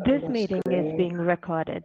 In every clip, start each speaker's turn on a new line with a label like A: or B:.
A: This meeting is being recorded.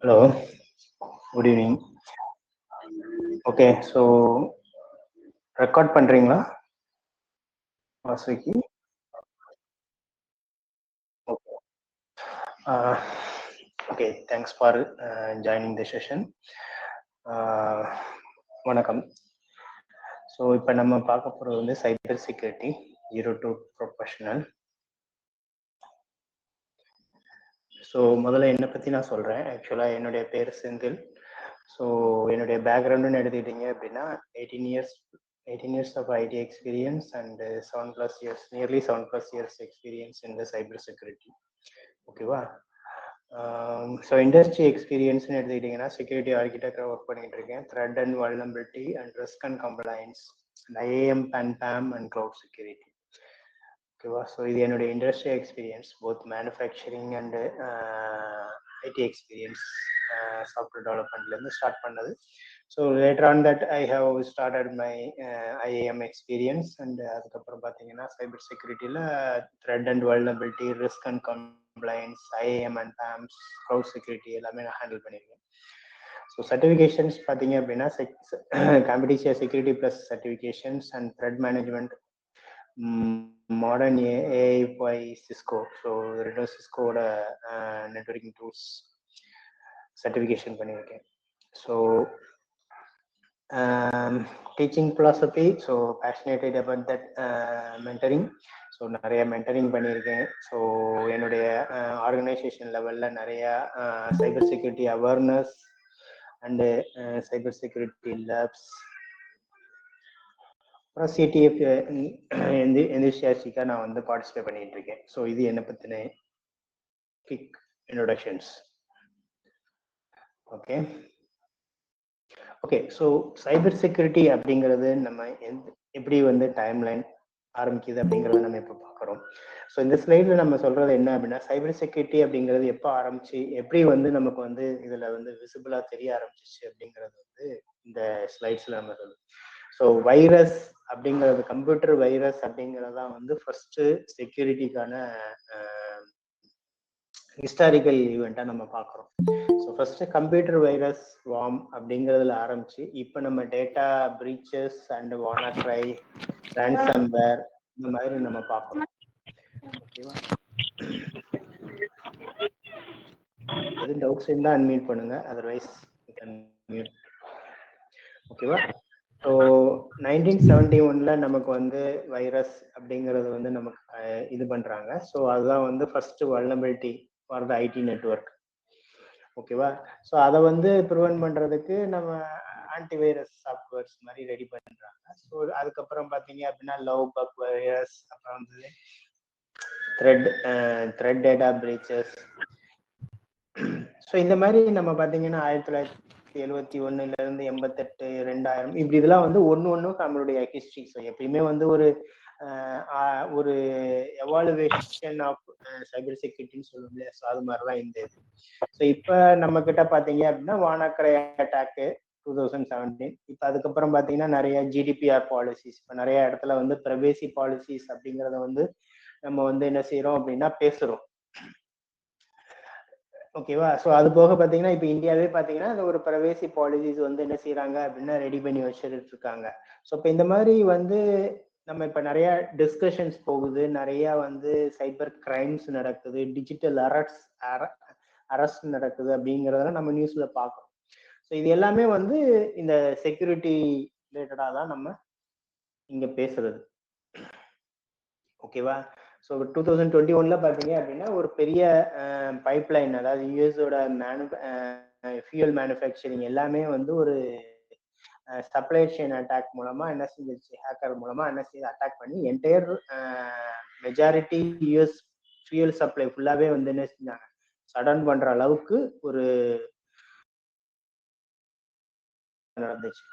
B: Hello. Good evening. Okay, so record பண்றீங்களா Vasuki? Okay. Okay, thanks for joining the session. வணக்கம். So இப்போ நம்ம பார்க்க போகிறது வந்து சைபர் செக்யூரிட்டி 02 ப்ரொஃபஷனல். ஸோ முதல்ல என்னை பற்றி நான் சொல்கிறேன். ஆக்சுவலாக என்னுடைய பேர் செந்தில். ஸோ என்னுடைய பேக்ரவுண்டுன்னு எடுத்துக்கிட்டிங்க அப்படின்னா 18 years of IT experience and 7+ years, nearly 7+ years experience in the cyber security. ஓகேவா? ஸோ இண்டஸ்ட்ரி எக்ஸ்பீரியன்ஸ்னு எடுத்துக்கிட்டிங்கன்னா செக்யூரிட்டி ஆர்கிடெக்டாக ஒர்க் பண்ணிட்டு இருக்கேன். Threat and vulnerability and risk and compliance, IAM, PAM and cloud security. ஓகேவா? ஸோ இது என்னுடைய industry experience, both manufacturing and IT experience. Software டெவலப்மெண்ட்லேருந்து ஸ்டார்ட் பண்ணது. So later on that I have started my IAM experience. And அதுக்கப்புறம் பார்த்தீங்கன்னா cyber செக்யூரிட்டியில் threat and vulnerability, risk and compliance, IAM and PAMs, cloud security எல்லாமே நான் handle பண்ணியிருக்கேன். So certifications பார்த்தீங்க அப்படின்னா CompTIA security plus certifications and threat management, modern AI Cisco. So ரெண்டும் சிஸ்கோட நெட்வொர்க்கிங் டூல்ஸ் சர்டிஃபிகேஷன் பண்ணியிருக்கேன். So teaching philosophy, so passionated about that mentoring. So நிறைய mentoring பண்ணியிருக்கேன். ஸோ என்னுடைய ஆர்கனைசேஷன் லெவலில் நிறையா cyber security awareness and cyber security labs, அப்புறம் CTF எந்திரிசியாசிக்காக நான் வந்து பார்ட்டிசிபேட் பண்ணிட்டு இருக்கேன். ஸோ இது என்னை பற்றின quick introductions. Okay. So cyber security அப்படிங்கிறது நம்ம எப்படி வந்து டைம்லைன் ஆரம்பிக்குது அப்படிங்கிறத நம்ம இப்போ பார்க்குறோம். ஸோ இந்த ஸ்லைடில் நம்ம சொல்கிறது என்ன அப்படின்னா, சைபர் செக்யூரிட்டி அப்படிங்கிறது எப்போ ஆரம்பிச்சு, எப்படி வந்து நமக்கு வந்து இதில் வந்து விசிபிளாக தெரிய ஆரம்பிச்சிச்சு அப்படிங்கிறது வந்து இந்த ஸ்லைட்ஸில் நம்ம சொல்லுவோம். ஸோ வைரஸ் அப்படிங்கிறது, கம்ப்யூட்டர் வைரஸ் அப்படிங்கிறது தான் வந்து ஃபர்ஸ்ட்டு செக்யூரிட்டிக்கான ஹிஸ்டாரிக்கல் ஈவெண்ட்டாக நம்ம பார்க்குறோம். So first computer virus warm அப்படிங்கிறதுல ஆரம்பிச்சு இப்போ நம்ம டேட்டா பிரீச்சஸ் அண்ட் வானாக்ரை, ரான்சம்வேர் இந்த மாதிரி நம்ம பார்க்குறோம். ஓகேவா? எதுவும் டவுட்ஸ் இருந்தால் அன்மியூட் பண்ணுங்க, அதர்வைஸ் மியூட். ஓகேவா? ஸோ 1971 நமக்கு வந்து வைரஸ் அப்படிங்கிறது வந்து நமக்கு இது பண்ணுறாங்க. ஸோ அதுதான் வந்து first vulnerability for the IT network. ஓகேவா? ஸோ அதை வந்து ப்ரிவென்ட் பண்ணுறதுக்கு நம்ம ஆன்டிவைரஸ் சாஃப்ட்வேர்ஸ் மாதிரி ரெடி பண்ணுறாங்க. ஸோ அதுக்கப்புறம் பார்த்தீங்க அப்படின்னா லவ் பக் வைரஸ், அப்புறம் வந்து த்ரெட் டேட்டா பிரீச்சஸ். ஸோ இந்த மாதிரி நம்ம பார்த்தீங்கன்னா 1971 88, 2000 இப்படி இதெல்லாம் வந்து ஒன்றும் நம்மளுடைய ஹிஸ்ட்ரி. ஸோ எப்பயுமே வந்து ஒரு எவாலுவேஷன் ஆஃப் சைபர் செக்யூரிட்டின்னு சொல்லுவோம். ஸோ அது மாதிரி தான் இந்த இது. ஸோ இப்போ நம்ம கிட்ட பார்த்தீங்க அப்படின்னா வானாக்ரை அட்டாக்கு 2017. இப்போ அதுக்கப்புறம் பார்த்தீங்கன்னா நிறைய GDPR பாலிசிஸ், இப்போ நிறைய இடத்துல வந்து பிரைவேசி பாலிசிஸ் அப்படிங்கிறத வந்து நம்ம வந்து என்ன செய்யறோம் அப்படின்னா பேசுறோம். ஓகேவா? ஸோ அது போக பார்த்தீங்கன்னா இப்போ இந்தியாவே பார்த்தீங்கன்னா அந்த ஒரு பிரைவேசி பாலிசிஸ் வந்து என்ன செய்யறாங்க அப்படின்னா ரெடி பண்ணி வச்சுட்டு இருக்காங்க. ஸோ இப்போ இந்த மாதிரி வந்து நம்ம இப்போ நிறைய டிஸ்கஷன்ஸ் போகுது, நிறைய வந்து சைபர் கிரைம்ஸ் நடக்குது, டிஜிட்டல் அரெஸ்ட் நடக்குது அப்படிங்கிறதெல்லாம் நம்ம நியூஸ்ல பார்க்கறோம். ஸோ இது எல்லாமே வந்து இந்த செக்யூரிட்டி ரிலேட்டடாக தான் நம்ம இங்க பேசுறது. ஓகேவா? ஸோ 2021 பார்த்தீங்க அப்படின்னா ஒரு பெரிய பைப்லைன், அதாவது யூஎஸோட ஃபியூயல் மேனுஃபேக்சரிங் எல்லாமே வந்து ஒரு சப்ளை செயின் அட்டாக் மூலமா என்ன செஞ்சிருச்சு, ஹேக்கர் மூலமா என்ன செய்து அட்டாக் பண்ணி entire majority US fuel supply ஃபுல்லாவே வந்து என்ன செஞ்சாங்க, சடன் பண்ற அளவுக்கு ஒரு நடந்துச்சு.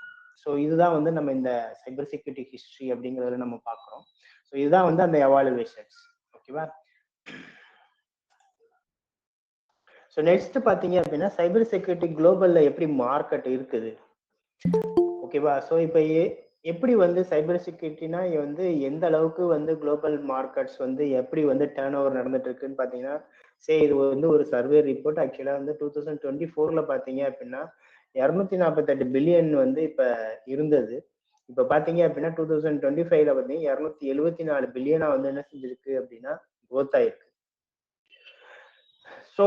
B: ஸோ இதுதான் வந்து நம்ம இந்த சைபர் செக்யூரிட்டி ஹிஸ்டரி அப்படிங்கிறதுல நம்ம பார்க்குறோம். ஸோ இதுதான் வந்து அந்த எவாலுவேஷன்ஸ். ஓகேவா? ஸோ நெக்ஸ்ட் பார்த்தீங்க அப்படின்னா சைபர் செக்யூரிட்டி குளோபல்ல எப்படி மார்க்கெட் இருக்குது. ஓகேவா? ஸோ இப்போ எப்படி வந்து சைபர் செக்யூரிட்டினா வந்து எந்த அளவுக்கு வந்து குளோபல் மார்க்கெட்ஸ் வந்து எப்படி வந்து டேர்ன் ஓவர் நடந்துட்டு இருக்குன்னு பார்த்தீங்கன்னா, சரி இது வந்து ஒரு சர்வே ரிப்போர்ட். ஆக்சுவலாக வந்து 2024ல பார்த்தீங்க அப்படின்னா 248 பில்லியன் வந்து இப்போ இருந்தது. இப்போ பார்த்தீங்க அப்படின்னா 2025ல பார்த்தீங்கன்னா 274 பில்லியனா வந்து என்ன செஞ்சிருக்கு அப்படின்னா க்ரோத் ஆயிருக்கு. ஸோ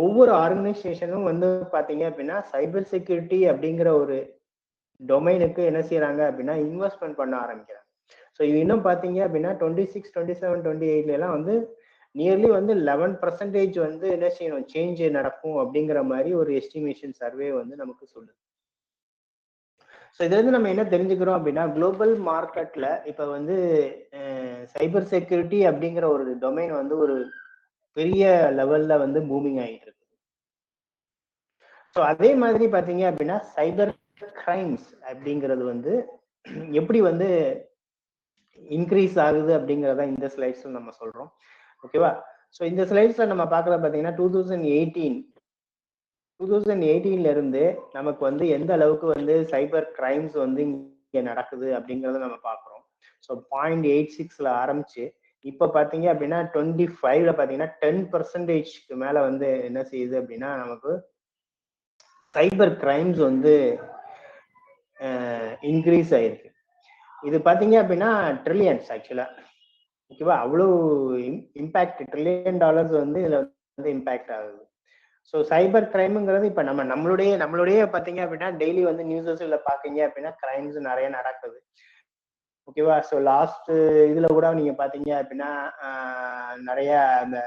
B: ஒவ்வொரு ஆர்கனைசேஷனும் வந்து பார்த்தீங்க அப்படின்னா சைபர் செக்யூரிட்டி அப்படிங்கிற ஒரு டொமைனுக்கு என்ன செய்யறாங்க அப்படின்னா இன்வெஸ்ட்மெண்ட் பண்ண ஆரம்பிக்கிறாங்க. ஸோ இது இன்னும் பார்த்தீங்க அப்படின்னா 26, 27, 28 எல்லாம் வந்து நியர்லி வந்து 11% வந்து என்ன செய்யணும், சேஞ்ச் நடக்கும் அப்படிங்கிற மாதிரி ஒரு எஸ்டிமேஷன் சர்வே வந்து நமக்கு சொல்லுது. ஸோ இதுல இருந்து நம்ம என்ன தெரிஞ்சுக்கிறோம் அப்படின்னா குளோபல் மார்க்கெட்ல இப்ப வந்து சைபர் செக்யூரிட்டி அப்படிங்கிற ஒரு டொமைன் வந்து ஒரு பெரிய லெவல்ல வந்து பூமிங் ஆகிட்டு இருக்கு. ஸோ அதே மாதிரி பாத்தீங்க அப்படின்னா சைபர் கிரைம்ஸ் அப்படிங்கிறது வந்து எப்படி வந்து இன்க்ரீஸ் ஆகுது அப்படிங்கிறத இந்த ஸ்லைட்ஸ்ல நம்ம சொல்றோம். ஓகேவா? ஸோ இந்த ஸ்லைட்ஸ்ல நம்ம பார்க்கறது பார்த்தீங்கன்னா 2018ல இருந்து நமக்கு வந்து எந்த அளவுக்கு வந்து சைபர் கிரைம்ஸ் வந்து இங்க நடக்குது அப்படிங்கறத நம்ம பார்க்குறோம். ஸோ 0.86ல ஆரம்பிச்சு இப்ப பாத்தீங்க அப்படின்னா 25ல பாத்தீங்கன்னா 10%க்கு மேல வந்து என்ன செய்யுது அப்படின்னா நமக்கு சைபர் கிரைம்ஸ் வந்து இன்க்ரீஸ் ஆயிருக்கு. இது பாத்தீங்க அப்படின்னா ட்ரில்லியன்ஸ் ஆக்சுவலா. ஓகேவா? அவ்வளோ இம்பாக்ட் $1 trillion வந்து இதுல வந்து இம்பாக்ட் ஆகுது. ஸோ சைபர் கிரைம்ங்கிறது இப்ப நம்மளுடைய பாத்தீங்க அப்படின்னா டெய்லி வந்து நியூஸஸ்ல பாத்தீங்க அப்படின்னா கிரைம்ஸ் நிறைய நடக்குது. ஓகேவா? ஸோ லாஸ்ட் இதுல கூட நீங்க பாத்தீங்க அப்படின்னா நிறைய அந்த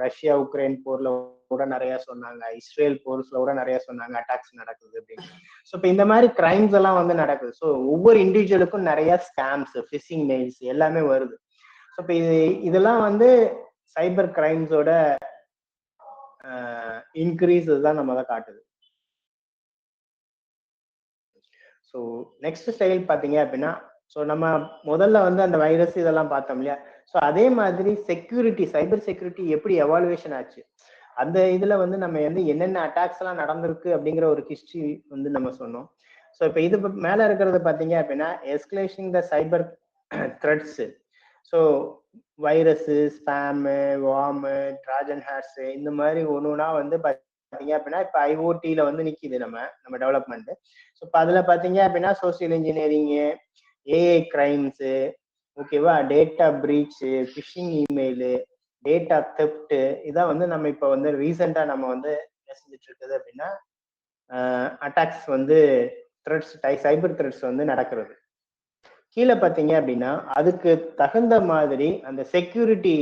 B: ரஷ்யா உக்ரைன் போர்ல கூட நிறைய சொன்னாங்க, இஸ்ரேல் போர்ஸ்ல கூட நிறைய சொன்னாங்க அட்டாக்ஸ் நடக்குது அப்படின்னு. ஸோ இப்போ இந்த மாதிரி கிரைம்ஸ் எல்லாம் வந்து நடக்குது. ஸோ ஒவ்வொரு இண்டிவிஜுவலுக்கும் நிறைய ஸ்கேம்ஸ், ஃபிஷிங் மெயில்ஸ் எல்லாமே வருது. ஸோ இப்போ இதெல்லாம் வந்து சைபர் கிரைம்ஸோட இன்க்ரீஸ் தான் நம்ம அதை காட்டுது. ஸோ நெக்ஸ்ட் ஸ்டைல் பார்த்தீங்க அப்படின்னா, ஸோ நம்ம முதல்ல வந்து அந்த வைரஸ் இதெல்லாம் பார்த்தோம் இல்லையா? ஸோ அதே மாதிரி செக்யூரிட்டி, சைபர் செக்யூரிட்டி எப்படி எவாலுவேஷன் ஆச்சு, அந்த இதுல வந்து நம்ம வந்து என்னென்ன அட்டாக்ஸ் எல்லாம் நடந்திருக்கு அப்படிங்கிற ஒரு ஹிஸ்டரி வந்து நம்ம சொன்னோம். ஸோ இப்போ இது மேல இருக்கிறது பார்த்தீங்க அப்படின்னா escalation the cyber threats. So virus, spam, worm, Trojan horse இந்த மாதிரி ஒன்றுனா வந்து பார்த்தீங்க அப்படின்னா இப்போ ஐஓடியில் வந்து நிற்கிது நம்ம டெவலப்மெண்ட். ஸோ இப்போ அதில் பார்த்தீங்க அப்படின்னா சோசியல் இன்ஜினியரிங்கு, ஏஐ கிரைம்ஸு, ஓகேவா, data breach, phishing email, data theft, இதான் வந்து நம்ம இப்போ வந்து ரீசெண்டாக நம்ம வந்து என்ன செஞ்சுட்டு இருக்குது அப்படின்னா அட்டாக்ஸ் வந்து த்ரெட்ஸ், சைபர் த்ரெட்ஸ் வந்து நடக்கிறது. கீழே பார்த்தீங்க அப்படின்னா அதுக்கு தகுந்த மாதிரி அந்த செக்யூரிட்டி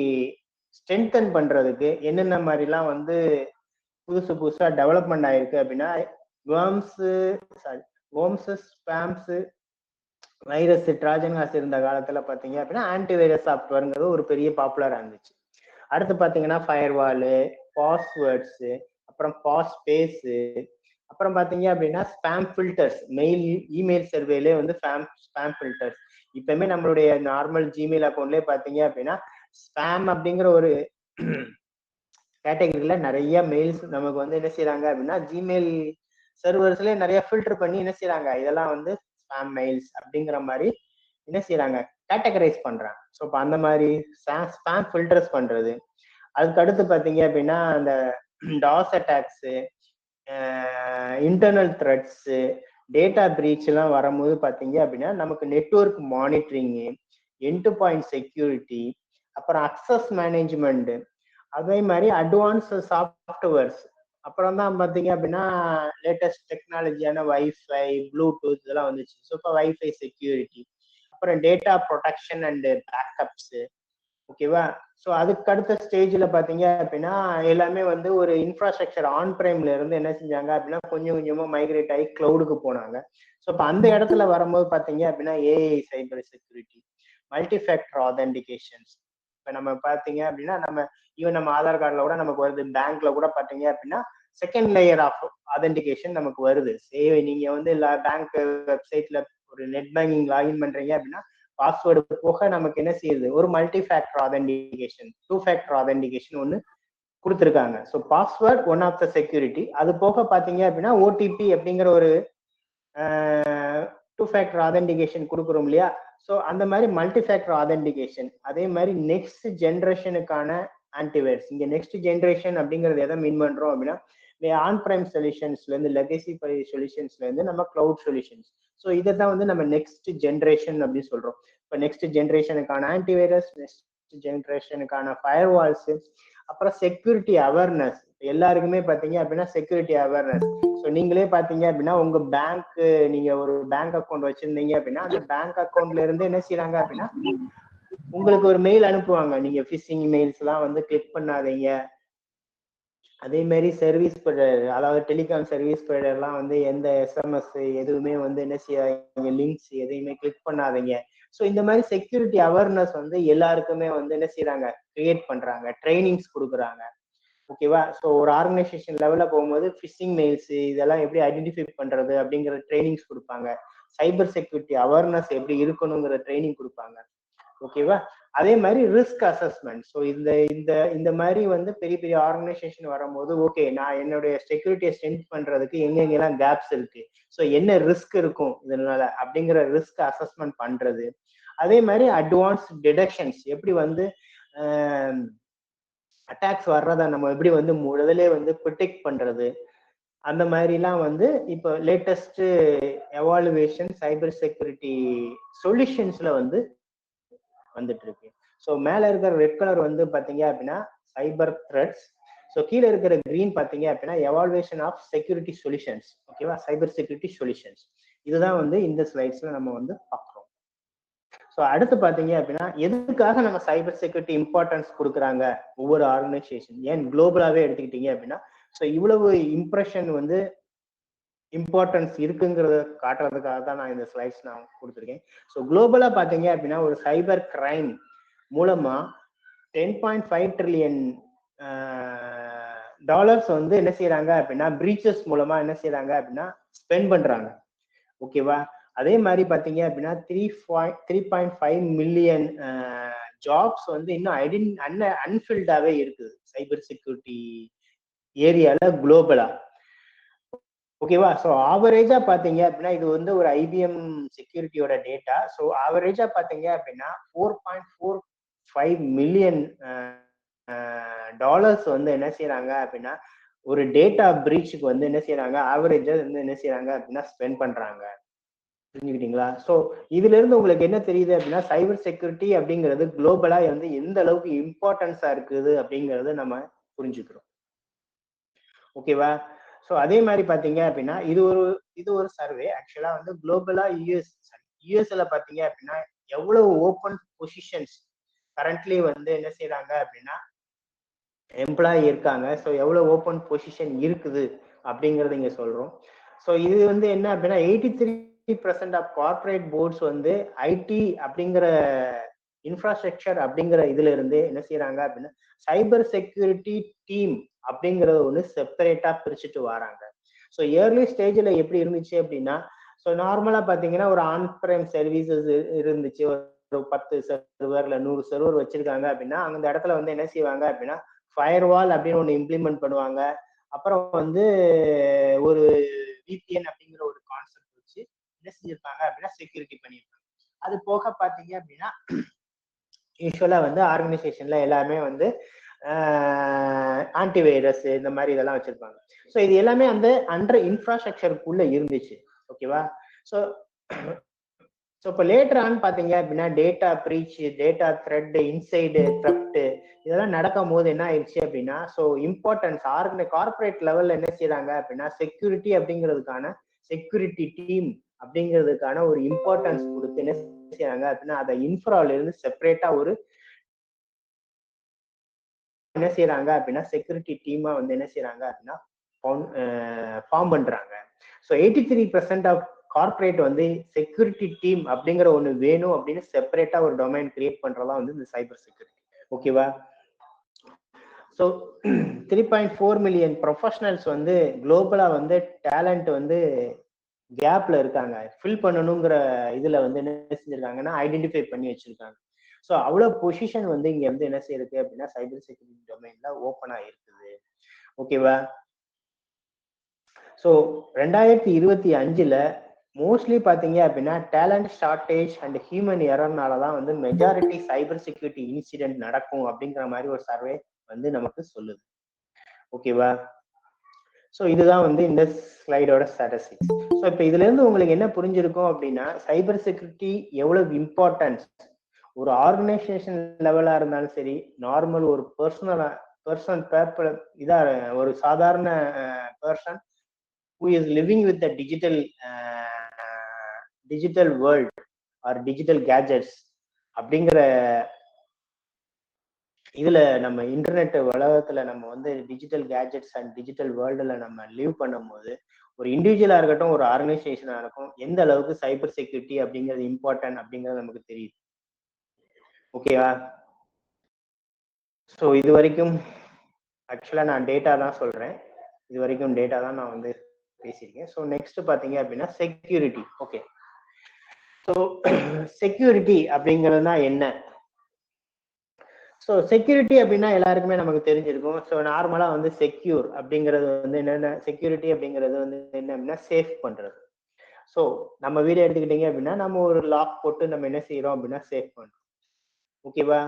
B: ஸ்ட்ரென்தன் பண்றதுக்கு என்னென்ன மாதிரிலாம் வந்து புதுசா டெவலப்மெண்ட் ஆயிருக்கு அப்படின்னா வேர்ம்ஸ், ஸ்பேம்ஸ், வைரஸ், ட்ராஜன் ஹார்ஸ் இருந்த காலத்துல பாத்தீங்க அப்படின்னா ஆன்டி வைரஸ் சாஃப்ட்வேர்ங்கிறது ஒரு பெரிய பாப்புலரா இருந்துச்சு. அடுத்து பாத்தீங்கன்னா ஃபயர்வாலு, பாஸ்வேர்ட்ஸ், அப்புறம் பாஸ் ஸ்பேஸ், அப்புறம் பாத்தீங்க அப்படின்னா ஸ்பேம் ஃபில்டர்ஸ், இமெயில் சர்வேலே வந்து ஸ்பேம் ஃபில்டர்ஸ். இப்பவுமே நம்மளுடைய நார்மல் ஜிமெயில் அக்கௌண்ட்லயே பாத்தீங்க அப்படின்னா ஸ்பேம் அப்படிங்கிற ஒரு கேட்டகரியில நிறைய மெயில்ஸ் நமக்கு வந்து என்ன செய்யறாங்க அப்படின்னா ஜிமெயில் சர்வர்ஸ்ல நிறைய ஃபில்டர் பண்ணி என்ன செய்யறாங்க, இதெல்லாம் வந்து ஸ்பேம் மெயில்ஸ் அப்படிங்கிற மாதிரி என்ன செய்யறாங்க, கேட்டகரைஸ் பண்றாங்க. ஸோ இப்போ அந்த மாதிரி ஸ்பேம் ஃபில்டர்ஸ் பண்றது. அதுக்கு அடுத்து பாத்தீங்க அப்படின்னா அந்த DoS attacks, internal threats, data breach எல்லாம் வரும்போது பாத்தீங்க அப்படின்னா நமக்கு network monitoring, end to point security, அப்புறம் அக்சஸ் மேனேஜ்மெண்ட், அதே மாதிரி அட்வான்ஸ் சாஃப்ட்வேர்ஸ், அப்புறம் தான் பாத்தீங்க அப்படின்னா லேட்டஸ்ட் டெக்னாலஜியான வைஃபை, ப்ளூடூத் இதெல்லாம் வந்துச்சு. ஸோ இப்போ வைஃபை செக்யூரிட்டி, அப்புறம் டேட்டா ப்ரொடெக்ஷன் அண்ட் பேக்கப்ஸ், ஓகேவா. ஸோ அதுக்கு அடுத்த ஸ்டேஜ்ல பாத்தீங்க அப்படின்னா எல்லாமே வந்து ஒரு இன்ஃப்ராஸ்ட்ரக்சர் ஆன் பிரைம்ல இருந்து என்ன செஞ்சாங்க அப்படின்னா கொஞ்சம் கொஞ்சமா மைக்ரேட் ஆகி கிளவுடுக்கு போனாங்க. ஸோ இப்போ அந்த இடத்துல வரும்போது பாத்தீங்க அப்படின்னா AI cyber security, multi factor authentications. இப்போ நம்ம பாத்தீங்க அப்படின்னா நம்ம ஈவன் நம்ம ஆதார் கார்டுல கூட நமக்கு வருது, பேங்க்ல கூட பாத்தீங்க அப்படின்னா செகண்ட் லேயர் ஆஃப் ஆதென்டிகேஷன் நமக்கு வருது. சேவை நீங்க வந்து பேங்க் வெப்சைட்ல ஒரு நெட் பேங்கிங் லாகின் பண்றீங்க அப்படின்னா பாஸ்வேர்டு போக நமக்கு என்ன செய்யுது, ஒரு multi factor authentication, two factor authentication ஒன்று கொடுத்துருக்காங்க. So password one of the security. அது போக பார்த்தீங்க அப்படின்னா ஓடிபி அப்படிங்கிற ஒரு டூ ஃபேக்டர் ஆதென்டிகேஷன் கொடுக்குறோம் இல்லையா. ஸோ அந்த மாதிரி மல்டி ஃபேக்டர் ஆதென்டிகேஷன். அதே மாதிரி நெக்ஸ்ட் ஜென்ரேஷனுக்கான ஆன்டிவைரஸ். இங்க நெக்ஸ்ட் ஜென்ரேஷன் அப்படிங்கிறது எதை மீன் பண்றோம் அப்படின்னா ஆன் பிரைம் சொல்யூஷன்ஸ்ல இருந்து லெகசி சொல்யூஷன்ஸ்ல இருந்து நம்ம கிளவுட் சொல்யூஷன்ஸ். ஸோ இதை தான் வந்து நம்ம நெக்ஸ்ட் ஜென்ரேஷன் அப்படின்னு சொல்றோம். இப்போ நெக்ஸ்ட் ஜென்ரேஷனுக்கான ஆன்டிவைரஸ், நெக்ஸ்ட் ஜென்ரேஷனுக்கான ஃபயர் வால்ஸ், அப்புறம் செக்யூரிட்டி அவேர்னஸ். எல்லாருக்குமே பாத்தீங்க அப்படின்னா செக்யூரிட்டி அவேர்னஸ். ஸோ நீங்களே பாத்தீங்க அப்படின்னா உங்க பேங்க், நீங்க ஒரு பேங்க் அக்கௌண்ட் வச்சிருந்தீங்க அப்படின்னா அந்த பேங்க் அக்கௌண்ட்ல இருந்து என்ன செய்யறாங்க அப்படின்னா உங்களுக்கு ஒரு மெயில் அனுப்புவாங்க, நீங்க ஃபிஷிங் மெயில்ஸ் எல்லாம் வந்து கிளிக் பண்ணாதீங்க. அதே மாதிரி சர்வீஸ் ப்ரொவைடர், அதாவது டெலிகாம் சர்வீஸ் ப்ரொவைடர்லாம் வந்து எந்த எஸ்எம்எஸ் எதுவுமே வந்து என்ன செய்யாதீங்க, லிங்க்ஸ் எதையுமே கிளிக் பண்ணாதீங்க. ஸோ இந்த மாதிரி செக்யூரிட்டி அவேர்னஸ் வந்து எல்லாருக்குமே வந்து என்ன செய்யறாங்க, கிரியேட் பண்றாங்க, ட்ரைனிங்ஸ் கொடுக்குறாங்க. ஓகேவா. ஸோ ஒரு ஆர்கனைசேஷன் லெவல்ல போகும்போது ஃபிஷிங் மெயில்ஸ் இதெல்லாம் எப்படி ஐடென்டிஃபை பண்றது அப்படிங்கிற ட்ரைனிங்ஸ் கொடுப்பாங்க. சைபர் செக்யூரிட்டி அவேர்னஸ் எப்படி இருக்கணுங்கிற ட்ரைனிங் கொடுப்பாங்க. ஓகேவா. அதே மாதிரி ரிஸ்க் அசஸ்மெண்ட். ஸோ இந்த இந்த இந்த மாதிரி வந்து பெரிய பெரிய ஆர்கனைசேஷன் வரும்போது ஓகே நான் என்னுடைய செக்யூரிட்டியை ஸ்ட்ரென்த் பண்றதுக்கு எங்கெங்கெல்லாம் கேப்ஸ் இருக்கு, ஸோ என்ன ரிஸ்க் இருக்கும் இதனால அப்படிங்கிற ரிஸ்க் அசஸ்மெண்ட் பண்றது. அதே மாதிரி அட்வான்ஸ் டிடெக்ஷன்ஸ், எப்படி வந்து அட்டாக்ஸ் வர்றதை நம்ம எப்படி வந்து முதலே வந்து ப்ரொடெக்ட் பண்றது. அந்த மாதிரிலாம் வந்து இப்போ லேட்டஸ்ட் எவாலுவேஷன் சைபர் செக்யூரிட்டி சொல்யூஷன்ஸ்ல வந்து வந்துட்டு இருக்கு. ஸோ மேல இருக்கிற ரெட் கலர் வந்து பாத்தீங்க அப்படின்னா சைபர் த்ரெட்ஸ். ஸோ கீழே இருக்கிற கிரீன் பாத்தீங்க அப்படின்னா எவாலுவேஷன் ஆஃப் செக்யூரிட்டி சொல்யூஷன்ஸ். ஓகேவா, சைபர் செக்யூரிட்டி சொல்யூஷன்ஸ். இதுதான் வந்து இந்த ஸ்லைட்ஸ்ல நம்ம வந்து பார்க்குறோம். ஸோ அடுத்து பாத்தீங்க அப்படின்னா எதுக்காக நம்ம சைபர் செக்யூரிட்டி இம்பார்ட்டன்ஸ் கொடுக்குறாங்க ஒவ்வொரு ஆர்கனைசேஷன், ஏன் குளோபலாவே எடுத்துக்கிட்டீங்க அப்படின்னா ஸோ இவ்வளவு இம்ப்ரெஷன் வந்து இம்பார்ட்டன்ஸ் இருக்குங்கிறத காட்டுறதுக்காக தான் நான் இந்த ஸ்லைட்ஸ் நான் கொடுத்துருக்கேன். ஸோ குளோபலா பாத்தீங்க அப்படின்னா ஒரு சைபர் கிரைம் மூலமா 10.5 ட்ரில்லியன் டாலர்ஸ் வந்து என்ன செய்யறாங்க அப்படின்னா பிரீச்சஸ் மூலமா என்ன செய்யறாங்க அப்படின்னா ஸ்பெண்ட் பண்றாங்க. ஓகேவா. அதே மாதிரி பாத்தீங்க அப்படின்னா 3.5 மில்லியன் ஜாப்ஸ் வந்து இன்னும் அன்ஃபில்டாவே இருக்குது சைபர் செக்யூரிட்டி ஏரியால குளோபலா. ஓகேவா. ஸோ ஆவரேஜா பாத்தீங்க அப்படின்னா இது வந்து ஒரு ஐபிஎம் செக்யூரிட்டியோட டேட்டா. ஸோ ஆவரேஜா பாத்தீங்க அப்படின்னா 4.45 மில்லியன் டாலர்ஸ் வந்து என்ன செய்யறாங்க அப்படின்னா ஒரு டேட்டா பிரீச்சுக்கு வந்து என்ன செய்யறாங்க, ஆவரேஜா வந்து என்ன செய்யறாங்க அப்படின்னா ஸ்பெண்ட் பண்றாங்க. புரிஞ்சுக்கிட்டீங்களா. ஸோ இதுல இருந்து உங்களுக்கு என்ன தெரியுது அப்படின்னா சைபர் செக்யூரிட்டி அப்படிங்கிறது குளோபலா வந்து எந்த அளவுக்கு இம்பார்ட்டன்ஸா இருக்குது அப்படிங்கறத நம்ம புரிஞ்சுக்கிறோம். ஓகேவா. ஸோ அதே மாதிரி பாத்தீங்க அப்படின்னா இது ஒரு சர்வே ஆக்சுவலா வந்து குளோபலா யூஎஸ்ல பாத்தீங்க அப்படின்னா எவ்வளவு ஓப்பன் பொசிஷன்ஸ் கரண்ட்லி வந்து என்ன செய்யறாங்க அப்படின்னா எம்ப்ளாயி இருக்காங்க. ஸோ எவ்வளவு ஓப்பன் பொசிஷன் இருக்குது அப்படிங்கறத இங்க சொல்றோம். ஸோ இது வந்து என்ன அப்படின்னா 83% ஆஃப் கார்பரேட் போர்ட்ஸ் வந்து ஐடி அப்படிங்கிற இன்ஃப்ராஸ்ட்ரக்சர் அப்படிங்கிற இதுல இருந்து என்ன செய்யறாங்க அப்படின்னா சைபர் செக்யூரிட்டி டீம் அப்படிங்கறது ஒண்ணு செப்பரேட்டா பிரிச்சுட்டு வராங்க. ஸோ இயர்லி ஸ்டேஜ்ல எப்படி இருந்துச்சு அப்படின்னா ஸோ நார்மலா பாத்தீங்கன்னா ஒரு ஆன் பிரைம் சர்வீசஸ் இருந்துச்சு. ஒரு 10 சர்வர் இல்ல 100 சர்வர் வச்சிருக்காங்க அப்படின்னா அந்த இடத்துல வந்து என்ன செய்வாங்க அப்படின்னா ஃபயர்வால் அப்படின்னு ஒன்று இம்ப்ளிமெண்ட் பண்ணுவாங்க. அப்புறம் வந்து ஒரு விபிஎன் அப்படிங்கிற ஒரு கான்செப்ட் வச்சு என்ன செஞ்சிருப்பாங்க அப்படின்னா செக்யூரிட்டி பண்ணியிருப்பாங்க. அது போக பாத்தீங்க அப்படின்னா யூஸ்வலா வந்து ஆர்கனைசேஷன்ல எல்லாமே வந்து ஆன்டிவைரஸ் இந்த மாதிரி இதெல்லாம் வச்சிருப்பாங்க. ஸோ இது எல்லாமே அந்த அண்டர் இன்ஃப்ராஸ்ட்ரக்சருக்குள்ள இருந்துச்சு. ஓகேவா. ஸோ இப்போ லேட்டர் ஆன் பாத்தீங்க அப்படின்னா data breach, data threat, inside threat இதெல்லாம் நடக்கும் போது என்ன ஆயிடுச்சு அப்படின்னா ஸோ இம்பார்ட்டன்ஸ் கார்பரேட் லெவல்ல என்ன செய்யறாங்க அப்படின்னா செக்யூரிட்டி அப்படிங்கிறதுக்கான செக்யூரிட்டி டீம் அப்படிங்கிறதுக்கான ஒரு இம்பார்ட்டன்ஸ் கொடுத்து என்ன செய்யறாங்க அப்படின்னா அதை இன்ஃப்ரால இருந்து செப்பரேட்டா ஒரு என்ன செய்யறாங்க அப்படின்னா செக்யூரிட்டி டீமா வந்து என்ன செய்யறாங்க அப்படின்னா ஃபார்ம் பண்றாங்க. ஸோ 83% ஆஃப் கார்பரேட் வந்து செக்யூரிட்டி டீம் அப்படிங்கிற ஒன்று வேணும் அப்படின்னு செப்பரேட்டா ஒரு டொமைன் கிரியேட் பண்றதா வந்து இந்த சைபர் செக்யூரிட்டி. ஓகேவா? ஸோ 3.4 மில்லியன் ப்ரொஃபஷனல்ஸ் வந்து குளோபலா வந்து டேலண்ட் வந்து கேப்ல இருக்காங்க. ஃபில் பண்ணணுங்கிற இதுல வந்து என்ன செஞ்சிருக்காங்கன்னா ஐடென்டிஃபை பண்ணி வச்சிருக்காங்க. ஸோ அவ்வளவு பொசிஷன் வந்து இங்க வந்து என்ன செய்யுது அப்படின்னா சைபர் செக்யூரிட்டி டொமைன்ல ஓப்பனா இருக்குது. ஓகேவா? ஸோ 2025ல மோஸ்ட்லி பாத்தீங்க அப்படின்னா டேலண்ட் ஷார்டேஜ் அண்ட் ஹியூமன் எரர்னால தான் வந்து மெஜாரிட்டி சைபர் செக்யூரிட்டி இன்சிடென்ட் நடக்கும் அப்படிங்கிற மாதிரி ஒரு சர்வே வந்து நமக்கு சொல்லுது. ஓகேவா? ஸோ இதுதான் வந்து இந்த ஸ்லைடோட ஸ்டாட்டிஸ்டிக்ஸ். ஸோ இப்போ இதுல இருந்து உங்களுக்கு என்ன புரிஞ்சிருக்கும் அப்படின்னா சைபர் செக்யூரிட்டி எவ்வளவு இம்பார்ட்டன்ஸ் ஒரு ஆர்கனைசேஷன் லெவலா இருந்தாலும் சரி, நார்மல் ஒரு பர்சன் இதா ஒரு சாதாரண person who is living with the digital world or digital gadgets அப்படிங்கிற இதுல நம்ம இன்டர்நெட் உலகத்துல நம்ம வந்து டிஜிட்டல் கேஜெட்ஸ் அண்ட் டிஜிட்டல் வேர்ல்டுல நம்ம லிவ் பண்ணும் போது ஒரு இண்டிவிஜுவலா இருக்கட்டும் ஒரு ஆர்கனைசேஷனா இருக்கும் எந்த அளவுக்கு சைபர் செக்யூரிட்டி அப்படிங்கிறது இம்பார்ட்டன்ட் அப்படிங்கிறது நமக்கு தெரியுது. ஓகேவா? ஸோ இது வரைக்கும் ஆக்சுவலா நான் டேட்டா தான் சொல்றேன். இது வரைக்கும் டேட்டா தான் நான் வந்து பேசியிருக்கேன். ஸோ நெக்ஸ்ட் பாத்தீங்க அப்படின்னா செக்யூரிட்டி. ஓகே, ஸோ செக்யூரிட்டி அப்படிங்கிறதுனா என்ன? ஸோ செக்யூரிட்டி அப்படின்னா எல்லாருக்குமே நமக்கு தெரிஞ்சிருக்கும். ஸோ நார்மலா வந்து செக்யூர் அப்படிங்கிறது வந்து என்னென்ன, செக்யூரிட்டி அப்படிங்கிறது வந்து என்ன அப்படின்னா சேஃப் பண்றது. ஸோ நம்ம வீடு எடுத்துக்கிட்டீங்க அப்படின்னா நம்ம ஒரு லாக் போட்டு நம்ம என்ன செய்யறோம் அப்படின்னா சேஃப் பண்றோம். ஓகேவா?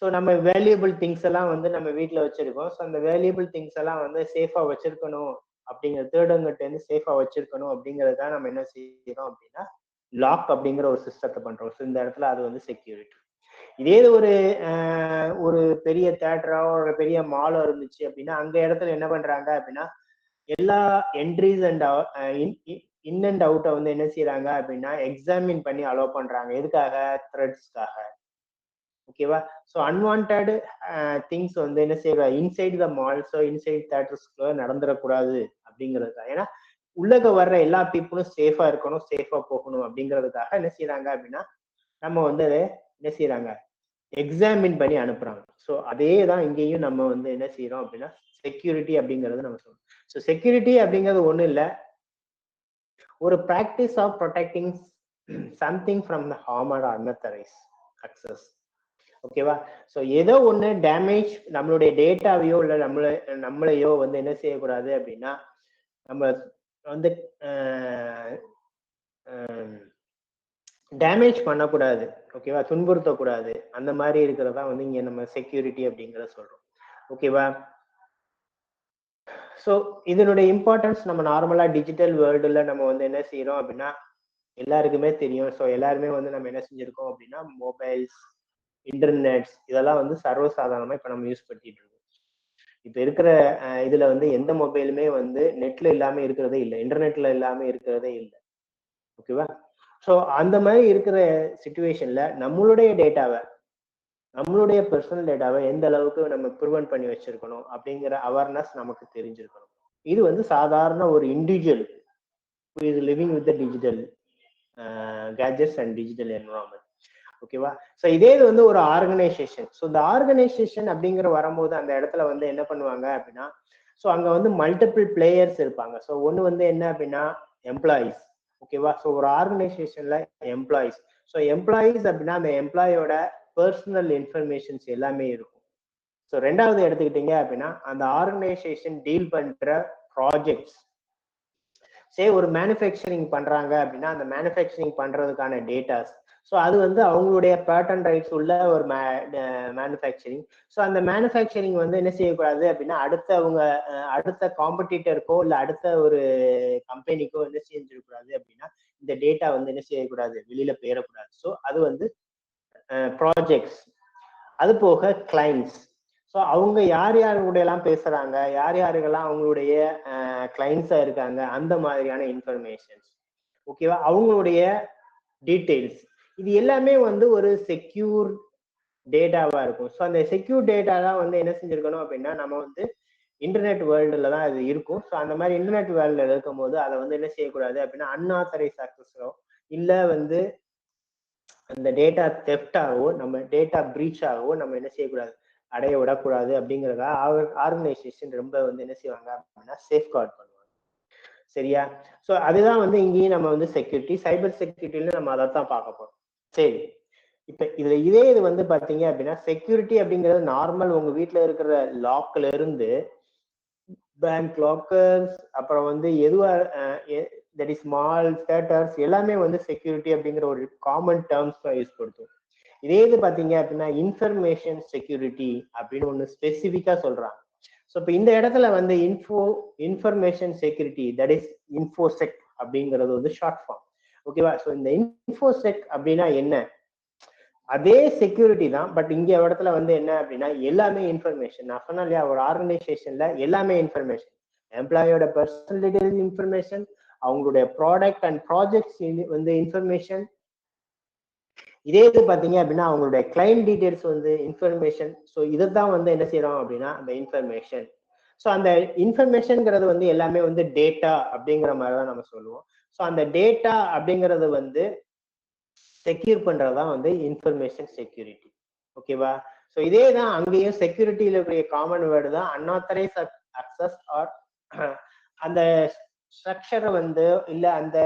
B: ஸோ நம்ம வேல்யூபிள் திங்ஸ் எல்லாம் வந்து நம்ம வீட்டில் வச்சிருக்கோம். ஸோ அந்த வேல்யூபிள் திங்ஸ் எல்லாம் வந்து சேஃபா வச்சிருக்கணும் அப்படிங்கிற தேர்டங்கிட்ட இருந்து சேஃபா வச்சிருக்கணும் அப்படிங்கிறத நம்ம என்ன செய்யறோம் அப்படின்னா லாக் அப்படிங்கிற ஒரு சிஸ்டத்தை பண்றோம். ஸோ இந்த இடத்துல அது வந்து செக்யூரிட்டி. இதே ஒரு பெரிய தியேட்டரோ ஒரு பெரிய மாலோ இருந்துச்சு அப்படின்னா அந்த இடத்துல என்ன பண்றாங்க அப்படின்னா எல்லா என்ட்ரிஸ் அண்ட் இன் அண்ட் அவுட்டை வந்து என்ன செய்யறாங்க அப்படின்னா எக்ஸாமின் பண்ணி அலோவ் பண்றாங்க. எதுக்காக? த்ரெட்ஸ்க்காக. ஓகேவா? ஸோ அன்வான்ட் திங்ஸ் வந்து என்ன செய்யறாங்க inside the mall, so inside தியேட்டர்ஸ்க்குள்ள நடந்துடக்கூடாது அப்படிங்கிறதுக்காக. ஏன்னா உள்ளக வர்ற எல்லா பீப்புளும் சேஃபா இருக்கணும், சேஃபா போகணும் அப்படிங்கிறதுக்காக என்ன செய்யறாங்க அப்படின்னா நம்ம வந்து அதை என்ன செய்யறாங்க எக்ஸாமின் பண்ணி அனுப்புறாங்க. ஸோ அதே தான் இங்கேயும் நம்ம வந்து என்ன செய்யறோம் அப்படின்னா செக்யூரிட்டி அப்படிங்கறது நம்ம சொல்றோம். ஸோ செக்யூரிட்டி அப்படிங்கிறது ஒண்ணு இல்லை, ஒரு practice of protecting something from the harm or unauthorised access. ஓகேவா? ஸோ ஏதோ ஒண்ணு டேமேஜ் நம்மளுடைய டேட்டாவையோ இல்லை நம்மளையோ வந்து என்ன செய்யக்கூடாது அப்படின்னா நம்ம வந்து டேமேஜ் பண்ணக்கூடாது. ஓகேவா? துன்புறுத்தக்கூடாது. அந்த மாதிரி இருக்கிறதா வந்து இங்க நம்ம செக்யூரிட்டி அப்படிங்கிறத சொல்றோம். ஓகேவா? ஸோ இதனுடைய இம்பார்ட்டன்ஸ் நம்ம நார்மலா டிஜிட்டல் வேர்ல்டுல நம்ம வந்து என்ன செய்யறோம் அப்படின்னா எல்லாருக்குமே தெரியும். ஸோ எல்லாருமே வந்து நம்ம என்ன செஞ்சிருக்கோம் அப்படின்னா மொபைல்ஸ், இன்டர்நெட்ஸ் இதெல்லாம் வந்து சர்வசாதாரணமா இப்ப நம்ம யூஸ் பண்ணிட்டு இருக்கோம். இப்ப இருக்கிற இதுல வந்து எந்த மொபைலுமே வந்து நெட்ல இல்லாம இருக்கிறதே இல்லை, இன்டர்நெட்ல இல்லாம இருக்கிறதே இல்லை. ஓகேவா? ஸோ அந்த மாதிரி இருக்கிற சிச்சுவேஷன்ல நம்மளுடைய டேட்டாவை, நம்மளுடைய பர்சனல் டேட்டாவை எந்த அளவுக்கு நம்ம ப்ரிவென்ட் பண்ணி வச்சிருக்கணும் அப்படிங்கிற அவேர்னஸ் நமக்கு தெரிஞ்சிருக்கணும். இது வந்து சாதாரண ஒரு individual who is living with the digital gadgets and digital environment. ஓகேவா? ஸோ இதே இது வந்து ஒரு ஆர்கனைசேஷன். ஸோ இந்த ஆர்கனைசேஷன் அப்படிங்கிற வரும்போது அந்த இடத்துல வந்து என்ன பண்ணுவாங்க அப்படின்னா ஸோ அங்க வந்து மல்டிபிள் பிளேயர்ஸ் இருப்பாங்க. ஸோ ஒன்று வந்து என்ன அப்படின்னா எம்ப்ளாயிஸ். ஓகேவா? ஸோ ஒரு ஆர்கனைசேஷன்ல எம்ப்ளாயிஸ். ஸோ எம்ப்ளாயிஸ் அப்படின்னா அந்த எம்ப்ளாயோட பர்சனல் இன்ஃபர்மேஷன்ஸ் எல்லாமே இருக்கும். ஸோ ரெண்டாவது எடுத்துக்கிட்டீங்க அப்படின்னா அந்த ஆர்கனைசேஷன் டீல் பண்ற ப்ராஜெக்ட்ஸ். சே ஒரு மேனுஃபேக்சரிங் பண்றாங்க அப்படின்னா அந்த மேனுஃபேக்சரிங் பண்றதுக்கான டேட்டாஸ். ஸோ அது வந்து அவங்களுடைய பேட்டன் ரைட்ஸ் உள்ள ஒரு மேனுஃபேக்சரிங். ஸோ அந்த மேனுஃபேக்சரிங் வந்து என்ன செய்யக்கூடாது அப்படின்னா அடுத்த காம்படிட்டருக்கோ இல்லை அடுத்த ஒரு கம்பெனிக்கோ என்ன செஞ்சிடக்கூடாது அப்படின்னா இந்த டேட்டா வந்து என்ன செய்யக்கூடாது, வெளியில போயிடக்கூடாது. ஸோ அது வந்து ப்ராஜெக்ட்ஸ். அது போக கிளைண்ட்ஸ். ஸோ அவங்க யார் கூட எல்லாம் பேசுறாங்க, யாருக்கெல்லாம் அவங்களுடைய கிளைண்ட்ஸா இருக்காங்க, அந்த மாதிரியான இன்ஃபர்மேஷன்ஸ். ஓகேவா? அவங்களுடைய டீட்டெயில்ஸ். இது எல்லாமே வந்து ஒரு செக்யூர் டேட்டாவா இருக்கும். ஸோ அந்த செக்யூர் டேட்டா தான் வந்து என்ன செஞ்சிருக்கணும் அப்படின்னா நம்ம வந்து இன்டர்நெட் வேர்ல்டுல தான் அது இருக்கும். ஸோ அந்த மாதிரி இன்டர்நெட் வேர்ல்டுல இருக்கும் போது அதை வந்து என்ன செய்யக்கூடாது அப்படின்னா அன்ஆத்தரைஸ் ஆக்சஸோ இல்ல வந்து அந்த டேட்டா தெஃப்டாகவோ நம்ம டேட்டா பிரீச் ஆகவோ நம்ம என்ன செய்யக்கூடாது, அடைய விடக்கூடாது அப்படிங்கிறதுக்காக ஆர்கனைசேஷன் ரொம்ப வந்து என்ன செய்வாங்க அப்படின்னா சேஃப்கார்ட் பண்ணுவாங்க. சரியா? ஸோ அதுதான் வந்து இங்கேயும் நம்ம வந்து செக்யூரிட்டி, சைபர் செக்யூரிட்டில நம்ம அதை தான் பார்க்க போறோம். சரி, இப்ப இது வந்து பாத்தீங்க அப்படின்னா செக்யூரிட்டி அப்படிங்கிறது நார்மல் உங்க வீட்டுல இருக்கிற லாக்ல இருந்து பேங்க் லாக்கர்ஸ் அப்புறம் வந்து எதுவா தட் இஸ் ஸ்மால் தேட்டர்ஸ் எல்லாமே வந்து செக்யூரிட்டி அப்படிங்கிற ஒரு காமன் டேர்ம்ஸ் தான் யூஸ் படுத்தும். இதே இது பாத்தீங்க அப்படின்னா இன்ஃபர்மேஷன் செக்யூரிட்டி அப்படின்னு ஒண்ணு ஸ்பெசிஃபிக்கா சொல்றாங்க. ஸோ இப்போ இந்த இடத்துல வந்து இன்ஃபர்மேஷன் செக்யூரிட்டி தட் இஸ் இன்ஃபோசெக் அப்படிங்கிறது வந்து ஷார்ட் ஃபார்ம். ஓகேவா? ஸோ இந்த இன்ஃபோசெக் அப்படின்னா என்ன, அதே செக்யூரிட்டி தான், பட் இங்க இடத்துல வந்து என்ன அப்படின்னா எல்லாமே இன்ஃபர்மேஷன். நான் சொன்னேன் இல்லையா, ஒரு ஆர்கனைசேஷன்ல எல்லாமே இன்ஃபர்மேஷன், எம்ப்ளாயோட பர்சனல் டீடைல்ஸ் இன்ஃபர்மேஷன், அவங்களுடைய ப்ராடக்ட் அண்ட் ப்ராஜெக்ட்ஸ் வந்து இன்ஃபர்மேஷன். இதே இது பாத்தீங்க அப்படின்னா அவங்களுடைய கிளைண்ட் டீடைல்ஸ் வந்து இன்ஃபர்மேஷன். ஸோ இதைத்தான் வந்து என்ன செய்யறோம் அப்படின்னா அந்த இன்ஃபர்மேஷன். ஸோ அந்த இன்ஃபர்மேஷன்ங்கிறது வந்து எல்லாமே வந்து டேட்டா அப்படிங்கிற மாதிரி தான் நம்ம சொல்லுவோம். ஸோ அந்த டேட்டா அப்படிங்கிறது வந்து செக்யூர் பண்றதுதான் வந்து இன்ஃபர்மேஷன் செக்யூரிட்டி. ஓகேவா? ஸோ இதே தான் அங்கேயும் செக்யூரிட்டியில இருக்கிற காமன் வேர்டு தான் அன்ஆத்தரைஸ் அக்சஸ் ஆர் அந்த ஸ்ட்ரக்சரை வந்து இல்ல அந்த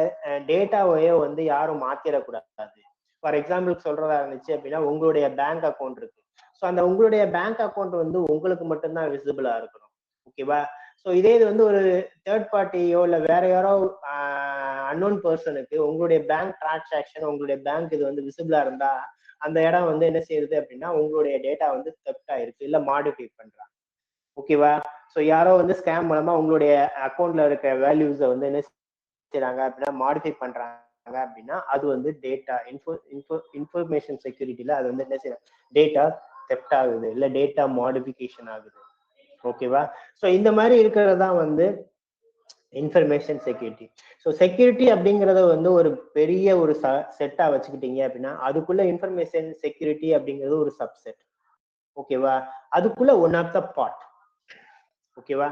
B: டேட்டாவையோ வந்து யாரும் மாத்திரக்கூடாது. ஃபார் எக்ஸாம்பிள் சொல்றதா இருந்துச்சு அப்படின்னா உங்களுடைய பேங்க் அக்கௌண்ட் இருக்கு. ஸோ அந்த உங்களுடைய பேங்க் அக்கௌண்ட் வந்து உங்களுக்கு மட்டும்தான் விசிபிளா இருக்கணும். ஓகேவா? ஸோ இதே இது வந்து ஒரு தேர்ட் பார்ட்டியோ இல்லை வேற யாரோ அன்னோன் பர்சனுக்கு உங்களுடைய பேங்க் டிரான்சாக்ஷன் உங்களுடைய பேங்க் இது வந்து விசிபிளா இருந்தா அந்த இடம் வந்து என்ன செய்யுது அப்படின்னா உங்களுடைய டேட்டா வந்து தெஃப்ட் ஆயிருக்கு இல்ல மாடிஃபை பண்றாங்க. ஓகேவா? ஸோ யாரோ வந்து ஸ்கேம் மூலமா உங்களுடைய அக்கௌண்ட்ல இருக்க வேல்யூஸை வந்து என்ன செய்யறாங்க அப்படின்னா மாடிஃபை பண்றாங்க அப்படின்னா அது வந்து டேட்டா இன்ஃபர்மேஷன் செக்யூரிட்டியில அது வந்து என்ன செய்யறாங்க, டேட்டா தெஃப்ட் ஆகுது இல்ல டேட்டா மாடிஃபிகேஷன் ஆகுது. ஓகேவா? ஸோ இந்த மாதிரி இருக்கிறது தான் வந்து இன்ஃபர்மேஷன் செக்யூரிட்டி. ஸோ செக்யூரிட்டி அப்படிங்கறத வந்து ஒரு பெரிய ஒரு செட்டா வச்சுக்கிட்டீங்க அப்படின்னா அதுக்குள்ள இன்ஃபர்மேஷன் செக்யூரிட்டி அப்படிங்கிறது ஒரு சப்செட். ஓகேவா? அதுக்குள்ள ஒன் ஆஃப் த பார்ட். ஓகேவா?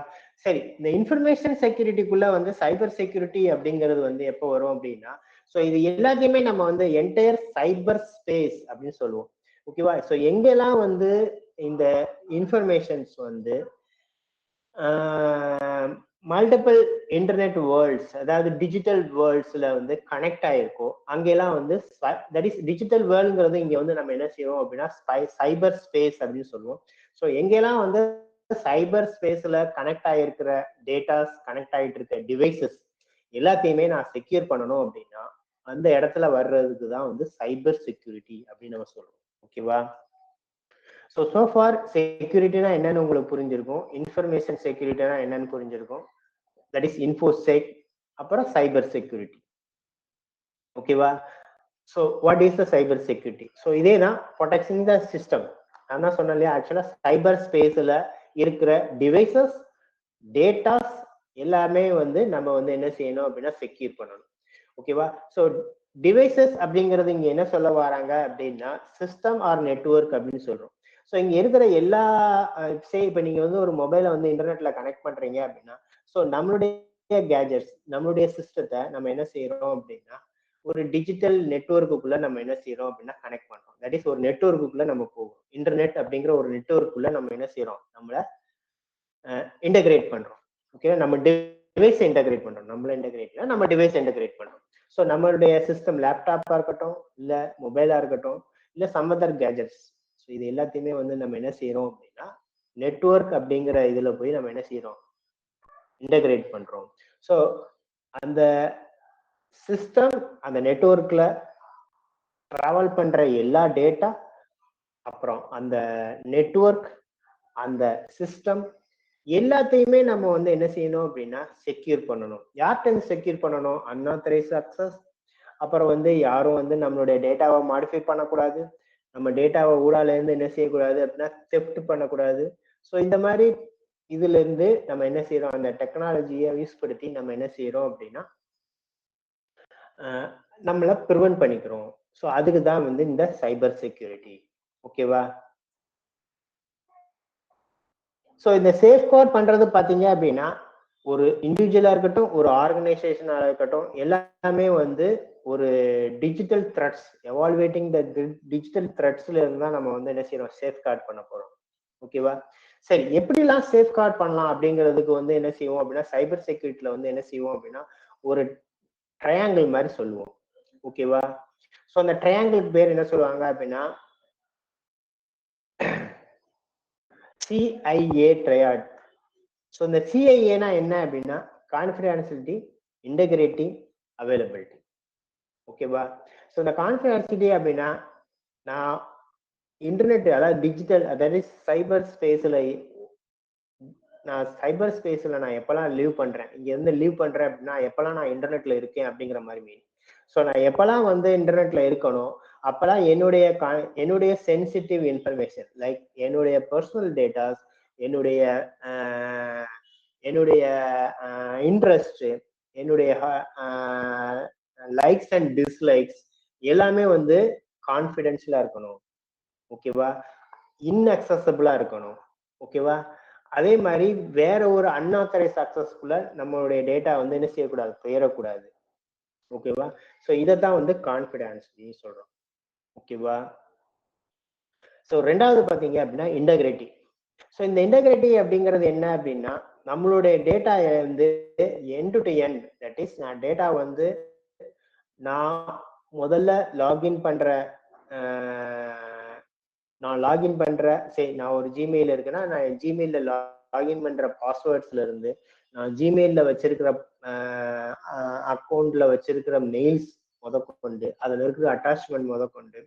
B: சரி, இந்த இன்ஃபர்மேஷன் செக்யூரிட்டிக்குள்ள வந்து சைபர் செக்யூரிட்டி அப்படிங்கிறது வந்து எப்போ வரும் அப்படின்னா, ஸோ இது எல்லாத்தையுமே நம்ம வந்து என்டையர் சைபர் ஸ்பேஸ் அப்படின்னு சொல்லுவோம். ஓகேவா? ஸோ எங்கெல்லாம் வந்து இந்த இன்ஃபர்மேஷன்ஸ் வந்து மல்டிபிள் இன்டர்நெட் வேர்ல்ட்ஸ் அதாவது டிஜிட்டல் வேர்ல்ட்ஸ்ல வந்து கனெக்ட் ஆயிருக்கோ அங்கெல்லாம் வந்து தட் இஸ் டிஜிட்டல் வேர்ல்டுங்கிறது இங்க வந்து நம்ம என்ன செய்வோம் அப்படின்னா சைபர் ஸ்பேஸ் அப்படின்னு சொல்லுவோம். ஸோ எங்கெல்லாம் வந்து சைபர் ஸ்பேஸ்ல கனெக்ட் ஆகிருக்கிற டேட்டாஸ் கனெக்ட் ஆகிட்டு இருக்க டிவைசஸ் எல்லாத்தையுமே நான் செக்யூர் பண்ணணும் அப்படின்னா அந்த இடத்துல வர்றதுக்கு தான் வந்து சைபர் செக்யூரிட்டி அப்படின்னு நம்ம சொல்றோம். ஓகேவா? ஸோ ஃபார் செக்யூரிட்டினா என்னன்னு உங்களுக்கு புரிஞ்சிருக்கும், இன்ஃபர்மேஷன் செக்யூரிட்டினா என்னன்னு புரிஞ்சிருக்கும், தட் இஸ் இன்ஃபோசெக், அப்புறம் சைபர் செக்யூரிட்டி. ஓகேவா? So what is the cyber security? So இதே தான் ப்ரொடெக்டிங் த சிஸ்டம். நான் தான் சொன்னேன் இல்லையா, ஆக்சுவலா சைபர் ஸ்பேஸ்ல இருக்கிற டிவைசஸ் டேட்டாஸ் எல்லாமே வந்து நம்ம வந்து என்ன செய்யணும் அப்படின்னா செக்யூர் பண்ணணும். ஓகேவா? ஸோ டிவைசஸ் அப்படிங்கிறது இங்க என்ன சொல்ல வராங்க அப்படின்னா சிஸ்டம் ஆர் நெட்வொர்க் அப்படின்னு சொல்றோம். ஸோ இங்க இருக்கிற எல்லா இப்ப நீங்க வந்து ஒரு மொபைலை வந்து இன்டர்நெட்ல கனெக்ட் பண்றீங்க அப்படின்னா ஸோ நம்மளுடைய கேஜெட்ஸ் நம்மளுடைய சிஸ்டத்தை நம்ம என்ன செய்யறோம் அப்படின்னா ஒரு டிஜிட்டல் நெட்வொர்க்குள்ள நம்ம என்ன செய்யறோம் அப்படின்னா கனெக்ட் பண்றோம். தட் இஸ் ஒரு நெட்வொர்க்குள்ள நம்ம போகும். இன்டர்நெட் அப்படிங்கிற ஒரு நெட்வொர்க்குள்ள நம்ம என்ன செய்யறோம், நம்மள இன்டகிரேட் பண்றோம். ஓகே, நம்ம டிவைஸ் இன்டகிரேட் பண்றோம், நம்மள இன்டகிரேட்ல நம்ம டிவைஸ் இன்டகிரேட் பண்றோம். ஸோ நம்மளுடைய சிஸ்டம் லேப்டாப்பா இருக்கட்டும் இல்ல மொபைலா இருக்கட்டும் இல்ல சம் அதர் கேஜெட்ஸ், ஸோ இது எல்லாத்தையுமே வந்து நம்ம என்ன செய்யறோம் அப்படின்னா நெட்வொர்க் அப்படிங்கிற இதுல போய் நம்ம என்ன செய்யறோம், இன்டகிரேட் பண்றோம். ஸோ அந்த சிஸ்டம் அந்த நெட்வொர்க்ல டிராவல் பண்ற எல்லா டேட்டா அப்புறம் அந்த நெட்வொர்க் அந்த சிஸ்டம் எல்லாத்தையுமே நம்ம வந்து என்ன செய்யணும் அப்படின்னா செக்யூர் பண்ணணும். யார்கிட்ட செக்யூர் பண்ணணும், அன்ஆத்தரைஸ் அக்சஸ், அப்புறம் வந்து யாரும் வந்து நம்மளுடைய டேட்டாவை மாடிஃபை பண்ணக்கூடாது, நம்ம டேட்டாவை ஊடால இருந்து என்ன செய்யக்கூடாது அப்படின்னா தெஃப்ட் பண்ணக்கூடாது. ஸோ இந்த மாதிரி இதுல இருந்து நம்ம என்ன செய்யறோம், அந்த டெக்னாலஜியை யூஸ் படுத்தி நம்ம என்ன செய்யறோம் அப்படின்னா நம்மள ப்ரிவென்ட் பண்ணிக்கிறோம். ஸோ அதுக்கு தான் வந்து இந்த சைபர் செக்யூரிட்டி. ஓகேவா? ஸோ இந்த சேஃப்கார்ட் பண்றது பாத்தீங்க அப்படின்னா ஒரு இண்டிவிஜுவலா இருக்கட்டும், ஒரு ஆர்கனைசேஷனா இருக்கட்டும், எல்லாமே வந்து ஒரு டிஜிட்டல் த்ரெட்ஸ் எவால்வேட்டிங் த டிஜிட்டல் த்ரெட்ஸ்ல இருந்து தான் நம்ம வந்து என்ன செய்யறோம், சேஃப்கார்ட் பண்ண போறோம். ஓகேவா? சரி, எப்படிலாம் சேஃப்கார்ட் பண்ணலாம் அப்படிங்கிறதுக்கு வந்து என்ன செய்வோம் அப்படின்னா, சைபர் செக்யூரிட்டில வந்து என்ன செய்வோம் அப்படின்னா, ஒரு ட்ரையாங்கிள் மாதிரி சொல்லுவோம். ஓகேவா? ஸோ அந்த ட்ரையாங்கிளுக்கு பேர் என்ன சொல்லுவாங்க அப்படின்னா CIA ட்ரையாட். ஸோ இந்த சிஐஏனா என்ன அப்படின்னா கான்ஃபிடென்சியலிட்டி, இன்டெகிரிட்டி, அவைலபிலிட்டி. ஓகேவா? ஸோ இந்த கான்ஃபிடென்சியலிட்டி அப்படின்னா நான் இன்டர்நெட் அதாவது டிஜிட்டல் அதாவது சைபர் ஸ்பேஸ்ல நான் எப்பெல்லாம் லீவ் பண்றேன், இங்க இருந்து லீவ் பண்றேன் அப்படின்னா எப்பெல்லாம் நான் இன்டர்நெட்ல இருக்கேன் அப்படிங்கிற மாதிரி மீன். ஸோ நான் எப்பெல்லாம் வந்து இன்டர்நெட்ல இருக்கணும் அப்பெல்லாம் என்னுடைய சென்சிட்டிவ் இன்ஃபர்மேஷன் லைக் என்னுடைய பர்சனல் டேட்டாஸ், என்னுடைய என்னுடைய இன்ட்ரெஸ்ட், என்னுடைய லைக்ஸ் அண்ட் டிஸ்லைக்ஸ் எல்லாமே வந்து கான்ஃபிடென்ஷியலா இருக்கணும். ஓகேவா? இன்அக்சசபிளா இருக்கணும். ஓகேவா? அதே மாதிரி வேற ஒரு அன்ஆத்தரைஸ் அக்சஸ்க்குள்ள நம்மளுடைய டேட்டா வந்து என்ன செய்யக்கூடாது, பெயரக்கூடாது. ஓகேவா? ஸோ இதைத்தான் வந்து கான்ஃபிடன்ஸ் சொல்றோம். ஓகேவா? ஸோ ரெண்டாவது பாத்தீங்க அப்படின்னா இன்டெகிரிட்டி. ஸோ இந்த இன்டெகிரிட்டி அப்படிங்கிறது என்ன அப்படின்னா நம்மளுடைய டேட்டா வந்து end to end, that is நான் டேட்டா வந்து நான் முதல்ல லாகின் பண்ற சரி நான் ஒரு ஜிமெயில் இருக்குன்னா நான் என் ஜிமெயில லாகின் பண்ற பாஸ்வேர்ட்ஸ்ல இருந்து நான் ஜிமெயில வச்சிருக்கிற அக்கௌண்ட்ல வச்சிருக்கிற மெயில்ஸ் முதற்கொண்டு அதுல இருக்கிற அட்டாச்மெண்ட் முதற்கொண்டு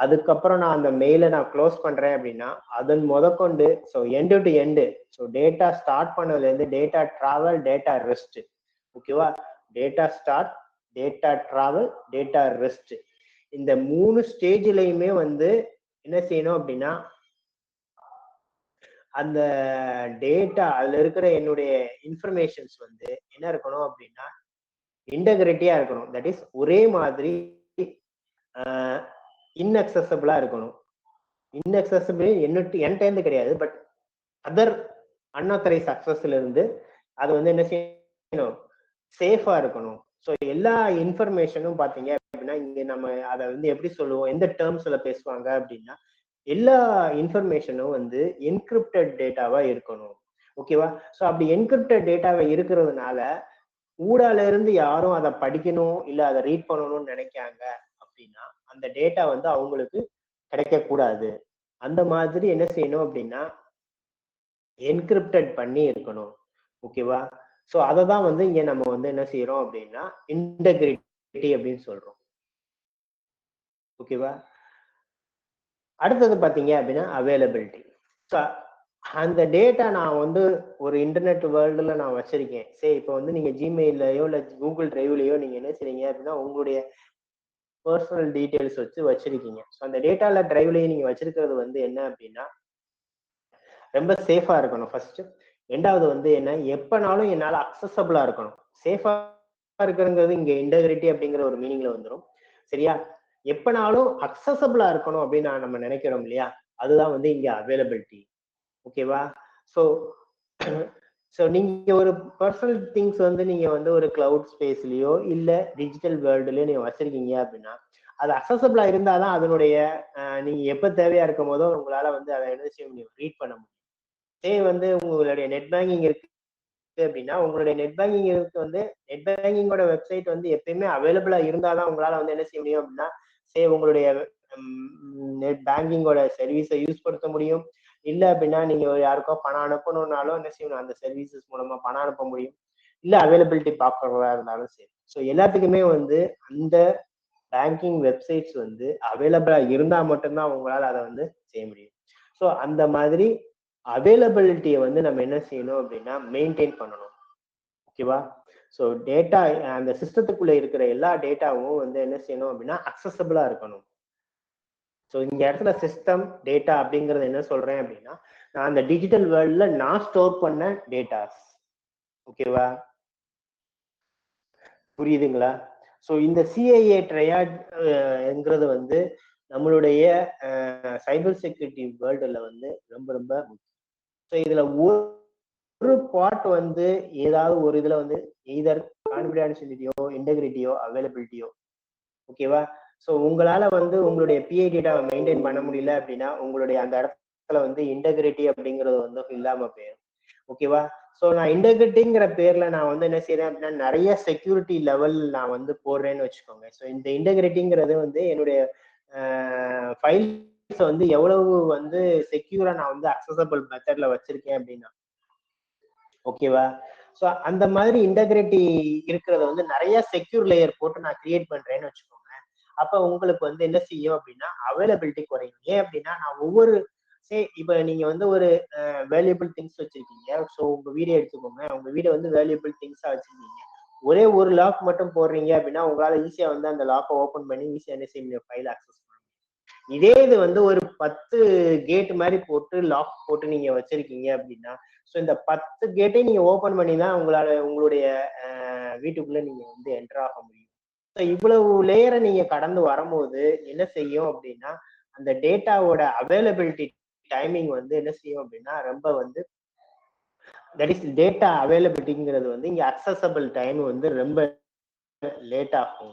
B: அதுக்கப்புறம் நான் அந்த மெயிலை நான் க்ளோஸ் பண்றேன் அப்படின்னா அதன் முதற்கொண்டு so end to end, so data start பண்ணதுல இருந்து டேட்டா டிராவல், டேட்டா ரெஸ்ட். ஓகேவா? Data start, data travel, data rest, இந்த 3 ஸ்டேஜ்லயுமே வந்து என்ன செய்யணும் அப்படின்னா அந்த டேட்டா அதுல இருக்கிற என்னுடைய இன்ஃபர்மேஷன்ஸ் வந்து என்ன இருக்கணும் அப்படின்னா இன்டெகிரிட்டியா இருக்கணும். தட் இஸ் ஒரே மாதிரி இன்அக்சசபிளா இருக்கணும். இன்அக்சசபிள் என்கிட்ட இருந்து கிடையாது, பட் அதர் அன்ஆத்தரைஸ் அக்சஸ்ல இருந்து அது வந்து என்ன செய்யணும், சேஃபா இருக்கணும். ஸோ எல்லா இன்ஃபர்மேஷனும் பாத்தீங்க அப்படின்னா இங்க நம்ம அதை வந்து எப்படி சொல்லுவோம், எந்த டேர்ம்ஸ்ல பேசுவாங்க அப்படின்னா எல்லா இன்ஃபர்மேஷனும் வந்து என்கிரிப்டட் டேட்டாவா இருக்கணும். ஓகேவா? ஸோ அப்படி என்கிரிப்டட் டேட்டாவை இருக்கிறதுனால ஊடால இருந்து யாரும் அதை படிக்கணும் இல்ல அதை ரீட் பண்ணணும்னு நினைக்காங்க அப்படின்னா அந்த டேட்டா வந்து அவங்களுக்கு கிடைக்க கூடாது. அந்த மாதிரி என்ன செய்யணும் அப்படின்னா என்கிரிப்டட் பண்ணி இருக்கணும். ஓகேவா? ஸோ அதை தான் வந்து இங்க நம்ம வந்து என்ன செய்யறோம் அப்படின்னா இன்டெகிரிட்டி அப்படின்னு சொல்றோம். ஓகேவா? அடுத்தது பாத்தீங்க அப்படின்னா அவைலபிலிட்டி. ஸோ அந்த டேட்டா நான் வந்து ஒரு இன்டர்நெட் வேர்ல்டுல நான் வச்சிருக்கேன். சரி, இப்போ வந்து நீங்க ஜிமெயிலையோ இல்ல கூகுள் டிரைவ்லயோ நீங்க என்ன செய்றீங்க அப்படின்னா உங்களுடைய பர்சனல் டீடைல்ஸ் வச்சிருக்கீங்க. ஸோ அந்த டேட்டால டிரைவ்லயே நீங்க வச்சிருக்கிறது வந்து என்ன அப்படின்னா ரொம்ப சேஃபா இருக்கணும் ஃபர்ஸ்ட். ரெண்டாவது வந்து என்ன, எப்பனாலும் என்னால அக்சசபிளா இருக்கணும். சேஃபா இருக்கிறது இங்க இன்டெகிரிட்டி அப்படிங்கிற ஒரு மீனிங்ல வந்துடும். சரியா? எப்பனாலும் அக்சசபிளா இருக்கணும் அப்படின்னு நம்ம நினைக்கிறோம் இல்லையா, அதுதான் வந்து இங்க அவைலபிலிட்டி. ஓகேவா? ஸோ ஸோ நீங்க ஒரு பர்சனல் திங்ஸ் வந்து நீங்க வந்து ஒரு கிளவுட் ஸ்பேஸ்லயோ இல்ல டிஜிட்டல் வேர்ல்டுலயோ நீங்க வச்சிருக்கீங்க அப்படின்னா அது அக்சசபிளா இருந்தாதான் அதனுடைய நீங்க எப்ப தேவையா இருக்கும் போதோ உங்களால வந்து அதை என்ன செய்ய முடியும், ரீட் பண்ண முடியும். வந்து உங்களுடைய நெட் பேங்கிங் இருக்கு அப்படின்னா உங்களுடைய நெட் பேங்கிங் வந்து நெட் பேங்கிங்கோட வெப்சைட் வந்து எப்பயுமே அவைலபிளா இருந்தாதான் உங்களால வந்து என்ன செய்ய முடியும் அப்படின்னா உங்களுடைய நெட் பேங்கிங்கோட சர்வீஸை யூஸ் படுத்த முடியும். இல்ல அப்படின்னா நீங்க யாருக்கோ பணம் அனுப்பணும்னாலும் என்ன செய்யணும், அந்த சர்வீசஸ் மூலமா பணம் அனுப்ப முடியும். இல்ல அவைலபிலிட்டி பார்க்கறதா இருந்தாலும் சரி. ஸோ எல்லாத்துக்குமே வந்து அந்த பேங்கிங் வெப்சைட்ஸ் வந்து அவைலபிளா இருந்தா மட்டும்தான் உங்களால அதை வந்து செய்ய முடியும். ஸோ அந்த மாதிரி அவைலபிலிட்டியை வந்து நம்ம என்ன செய்யணும் அப்படின்னா மெயின்டைன் பண்ணணும். ஓகேவா? ஸோ டேட்டா அந்த சிஸ்டத்துக்குள்ள இருக்கிற எல்லா டேட்டாவும் வந்து என்ன செய்யணும் அப்படின்னா அக்சசபிளா இருக்கணும். ஸோ இந்த இடத்துல சிஸ்டம் டேட்டா அப்படிங்கறது என்ன சொல்றேன் அப்படின்னா நான் அந்த டிஜிட்டல் வேர்ல்ட்ல நான் ஸ்டோர் பண்ண டேட்டாஸ். ஓகேவா? புரியுதுங்களா? ஸோ இந்த சிஐஏ ட்ரையாட்ங்கிறது வந்து நம்மளுடைய சைபர் செக்யூரிட்டி வேர்ல்டுல வந்து ரொம்ப ரொம்ப முக்கியம். ஸோ இதுல ஒரு பார்ட் வந்து ஏதாவது ஒரு இதுல வந்து எய்தர் கான்ஃபிடென்ஷியலிட்டியோ இன்டெகிரிட்டியோ அவைலபிலிட்டியோ, ஓகேவா? ஸோ உங்களால வந்து உங்களுடைய பிஐ டேட்டாவை மெயின்டைன் பண்ண முடியல அப்படின்னா உங்களுடைய அந்த இடத்துல வந்து இன்டெகிரிட்டி அப்படிங்கிறது வந்து இல்லாம போயிடும். ஓகேவா? ஸோ நான் இன்டெகிரிட்டிங்கிற பேர்ல நான் வந்து என்ன செய்யறேன் அப்படின்னா நிறைய செக்யூரிட்டி லெவல் நான் வந்து போடுறேன்னு வச்சுக்கோங்க. ஸோ இந்த இன்டெகிரிட்டிங்கிறது வந்து என்னுடைய ஃபைல்ஸ் வந்து எவ்வளவு வந்து செக்யூரா நான் வந்து அக்சசபிள் மெத்தட்ல வச்சிருக்கேன் அப்படின்னா, ஓகேவா? ஸோ அந்த மாதிரி இன்டெகிரிட்டி இருக்கிறத வந்து நிறைய செக்யூர் லேயர் போட்டு நான் கிரியேட் பண்றேன்னு வச்சுக்கோங்க. அப்ப உங்களுக்கு வந்து என்ன செய்யும் அப்படின்னா அவைலபிலிட்டி குறையும். ஏன் அப்படின்னா நான் ஒவ்வொரு இப்ப நீங்க வந்து ஒரு வேல்யூபிள் திங்ஸ் வச்சிருக்கீங்க. ஸோ உங்க வீடை எடுத்துக்கோங்க. உங்க வீடை வந்து வேல்யூபிள் திங்ஸா வச்சிருக்கீங்க. ஒரே ஒரு லாக் மட்டும் போடுறீங்க அப்படின்னா உங்களால ஈஸியா வந்து அந்த லாக்கை ஓபன் பண்ணி ஈஸியா என்ன செய்ய முடியும், ஃபைல் ஆக்சஸ் பண்ண முடியும். இதே இது வந்து ஒரு 10 கேட் மாதிரி போட்டு லாக் போட்டு நீங்க வச்சிருக்கீங்க அப்படின்னா, ஸோ இந்த 10 கேட்டையும் நீங்க ஓபன் பண்ணி தான் உங்களுடைய வீட்டுக்குள்ள நீங்க வந்து என்டர் ஆக முடியும். ஸோ இவ்வளவு லேயரை நீங்க கடந்து வரும்போது என்ன செய்யும் அப்படின்னா அந்த டேட்டாவோட அவைலபிலிட்டி டைமிங் வந்து என்ன செய்யும் அப்படின்னா ரொம்ப வந்து தட் இஸ் டேட்டா அவைலபிலிட்டிங்கிறது வந்து இங்க அக்சசபிள் டைம் வந்து ரொம்ப லேட் ஆகும்.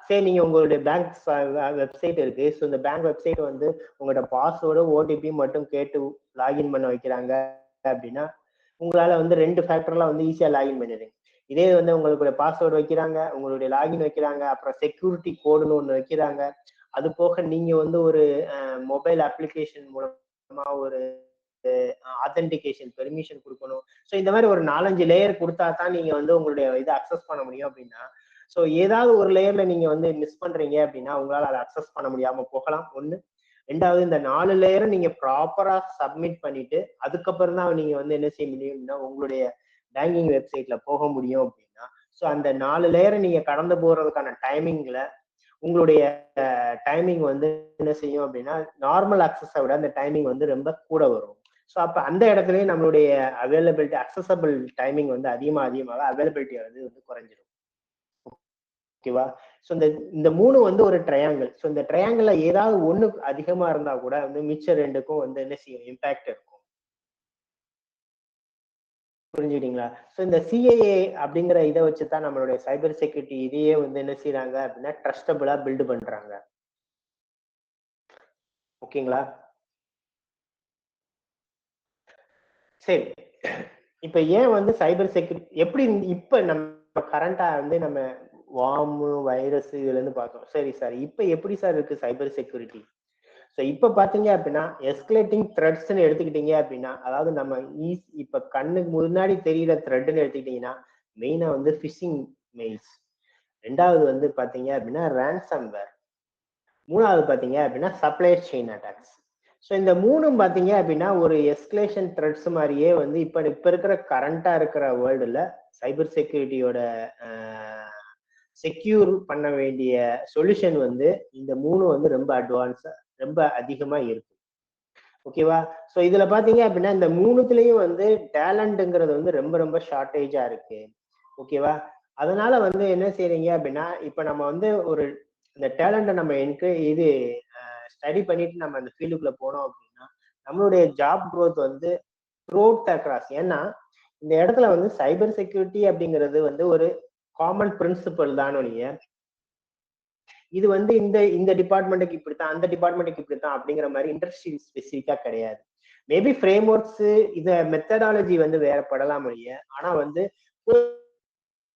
B: சரி, நீங்க உங்களுடைய பேங்க் வெப்சைட் இருக்கு. ஸோ இந்த பேங்க் வெப்சைட் வந்து உங்களோட பாஸ்வேர்டு ஓடிபி மட்டும் கேட்டு லாகின் பண்ண வைக்கிறாங்க அப்படின்னா உங்களால வந்து 2 ஃபேக்டர்லாம் வந்து ஈஸியா லாகின் பண்ணிடுங்க. இதே வந்து உங்களுக்கு பாஸ்வேர்டு வைக்கிறாங்க, உங்களுடைய லாகின் வைக்கிறாங்க, அப்புறம் செக்யூரிட்டி கோடுன்னு ஒன்று வைக்கிறாங்க. அது போக நீங்க வந்து ஒரு மொபைல் அப்ளிகேஷன் மூலமா ஒரு ஆத்தென்டிகேஷன் பெர்மிஷன் கொடுக்கணும். ஸோ இந்த மாதிரி ஒரு 4-5 லேயர் கொடுத்தா தான் நீங்க வந்து உங்களுடைய இதை அக்சஸ் பண்ண முடியும் அப்படின்னா, ஸோ ஏதாவது ஒரு லேயர்ல நீங்க வந்து மிஸ் பண்றீங்க அப்படின்னா உங்களால அதை அக்சஸ் பண்ண முடியாம போகலாம் ஒண்ணு. ரெண்டாவது, இந்த 4 லேயரும் நீங்க ப்ராப்பரா சப்மிட் பண்ணிட்டு அதுக்கப்புறம் தான் நீங்க வந்து என்ன செய்ய முடியும்னா உங்களுடைய பேங்கிங் வெப்சைட்ல போக முடியும் அப்படின்னா, ஸோ அந்த 4 லேயரை நீங்க கடந்து போறதுக்கான டைமிங்ல உங்களுடைய டைமிங் வந்து என்ன செய்யும் அப்படின்னா நார்மல் அக்சஸை விட அந்த டைமிங் வந்து ரொம்ப கூட வரும். ஸோ அப்ப அந்த இடத்துலயே நம்மளுடைய அவைலபிலிட்டி அக்சசபிள் டைமிங் வந்து அதிகமாக அவைலபிலிட்டி வந்து குறைஞ்சிடும். ஓகேவா? ஸோ இந்த 3 வந்து ஒரு ட்ரையாங்கிள். ஸோ இந்த ட்ரையாங்கிள்ல ஏதாவது ஒண்ணு அதிகமா இருந்தா கூட வந்து மிச்ச 2க்கும் வந்து என்ன செய்யும், இம்பாக்ட் இருக்கும். புரிஞ்சுக்கிட்டீங்களா? ஸோ இந்த சிஏஏ அப்படிங்கிற இதை வச்சுதான் நம்மளுடைய சைபர் செக்யூரிட்டி இதையே வந்து என்ன செய்யறாங்க அப்படின்னா ட்ரஸ்டபிளா பில்டு பண்றாங்க. ஓகேங்களா? சரி, இப்ப ஏன் வந்து சைபர் செக்யூரிட்டி எப்படி இப்ப நம்ம கரண்டா வந்து நம்ம வார்ம் வைரஸ் இதுல இருந்து பார்த்தோம். சரி சார், இப்ப எப்படி சார் இருக்கு சைபர் செக்யூரிட்டி? ஸோ இப்ப பாத்தீங்க அப்படின்னா எஸ்கலேட்டிங் த்ரெட்ஸ்ன்னு எடுத்துக்கிட்டீங்க அப்படின்னா, அதாவது நம்ம இப்ப கண்ணுக்கு முன்னாடி தெரியிற த்ரெட்னு எடுத்துக்கிட்டீங்கன்னா மெயினா வந்து ஃபிஷிங் மெயில்ஸ், ரெண்டாவது வந்து பாத்தீங்க அப்படின்னா ரான்சம்வேர், மூணாவது பாத்தீங்க அப்படின்னா சப்ளை செயின் அட்டாக்ஸ். ஸோ இந்த 3ம் பாத்தீங்க அப்படின்னா ஒரு எஸ்கலேஷன் த்ரெட்ஸ் மாதிரியே வந்து இப்ப இருக்கிற கரண்டா இருக்கிற வேர்ல்டுல சைபர் செக்யூரிட்டியோட செக்யூர் பண்ண வேண்டிய சொல்யூஷன் வந்து இந்த 3 வந்து ரொம்ப அட்வான்ஸா ரொம்ப அதிகமா இருக்கு. ஓகேவா? ஸோ இதுல பாத்தீங்க அப்படின்னா இந்த 3த்துலயும் வந்து டேலண்ட்ங்கிறது வந்து ரொம்ப ரொம்ப ஷார்டேஜா இருக்கு. ஓகேவா? அதனால வந்து என்ன செய்றீங்க அப்படின்னா இப்ப நம்ம வந்து ஒரு இந்த டேலண்ட்டை நம்ம இது ஸ்டடி பண்ணிட்டு நம்ம அந்த ஃபீல்டுக்குள்ள போனோம் அப்படின்னா நம்மளுடைய ஜாப் க்ரோத் வந்து த்ரூஅவுட் த கிராஸ். ஏன்னா இந்த இடத்துல வந்து சைபர் செக்யூரிட்டி அப்படிங்கிறது வந்து ஒரு காமன் பிரின்சிபல் தான் ஒழிய இது வந்து இந்த இந்த டிபார்ட்மெண்ட்டுக்கு இப்படித்தான் அந்த டிபார்ட்மெண்ட்டுக்கு இப்படித்தான் அப்படிங்கிற மாதிரி இண்டஸ்ட்ரி ஸ்பெசிஃபிக்கா கிடையாது. மேபி ஃப்ரேம் ஒர்க்ஸ் இத மெத்தடாலஜி வந்து வேறப்படலாம் ஒழிய ஆனா வந்து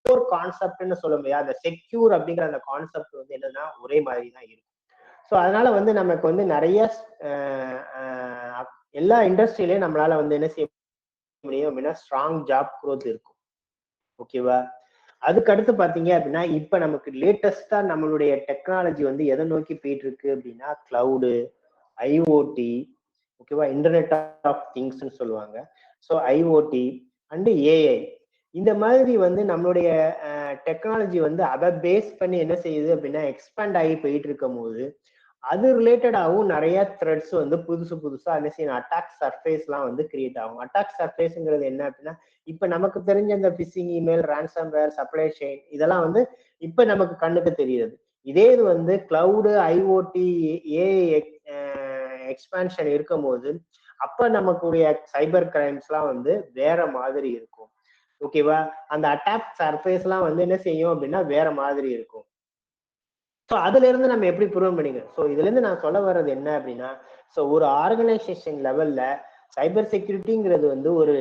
B: ஒரு கான்செப்ட்னு சொல்ல முடியாது. அந்த செக்யூர் அப்படிங்கிற அந்த கான்செப்ட் வந்து என்னன்னா ஒரே மாதிரி தான் இருக்கும். ஸோ அதனால வந்து நமக்கு வந்து நிறைய எல்லா இண்டஸ்ட்ரியிலையும் நம்மளால வந்து என்ன செய்ய முடியும் அப்படின்னா ஸ்ட்ராங் ஜாப் க்ரோத் இருக்கும். ஓகேவா? அதுக்கு அடுத்து பாத்தீங்க அப்படின்னா இப்ப நமக்கு லேட்டஸ்டா நம்மளுடைய டெக்னாலஜி வந்து எதை நோக்கி போயிட்டு இருக்கு அப்படின்னா கிளவுடு, ஐஓடி, ஓகேவா, இன்டர்நெட் ஆஃப் திங்ஸ்ன்னு சொல்லுவாங்க. ஸோ ஐஓடி அண்ட் ஏஐ இந்த மாதிரி வந்து நம்மளுடைய டெக்னாலஜி வந்து அதை பேஸ் பண்ணி என்ன செய்யுது அப்படின்னா எக்ஸ்பேண்ட் ஆகி போயிட்டு இருக்கும் போது அது ரிலேட்டடாகவும் நிறைய த்ரெட்ஸ் வந்து புதுசா என்ன செய்யணும் அட்டாக் சர்ஃபேஸ்லாம் வந்து கிரியேட் ஆகும். அட்டாக் சர்ஃபேஸ்ங்கிறது என்ன அப்படின்னா இப்ப நமக்கு தெரிஞ்ச இந்த பிசிங் இமெயில், ரான்சம்வேர், சப்ளை செயின் இதெல்லாம் வந்து இப்ப நமக்கு கண்ணுக்கு தெரியுது. இதே இது வந்து கிளவுடு, ஐஓடி, ஏஐ எக்ஸ்பான்ஷன் இருக்கும் போது அப்ப நமக்குடைய சைபர் கிரைம்ஸ்லாம் வந்து வேற மாதிரி இருக்கும். ஓகேவா? அந்த அட்டாக் சர்ஃபேஸ்லாம் வந்து என்ன செய்யும் அப்படின்னா வேற மாதிரி இருக்கும். ஸோ அதுல இருந்து நம்ம எப்படி ப்ரூவ் பண்ணிக்கணும்? ஸோ இதுல இருந்து நான் சொல்ல வர்றது என்ன அப்படின்னா, ஸோ ஒரு ஆர்கனைசேஷன் லெவல்ல சைபர் செக்யூரிட்டிங்கிறது வந்து ஒரு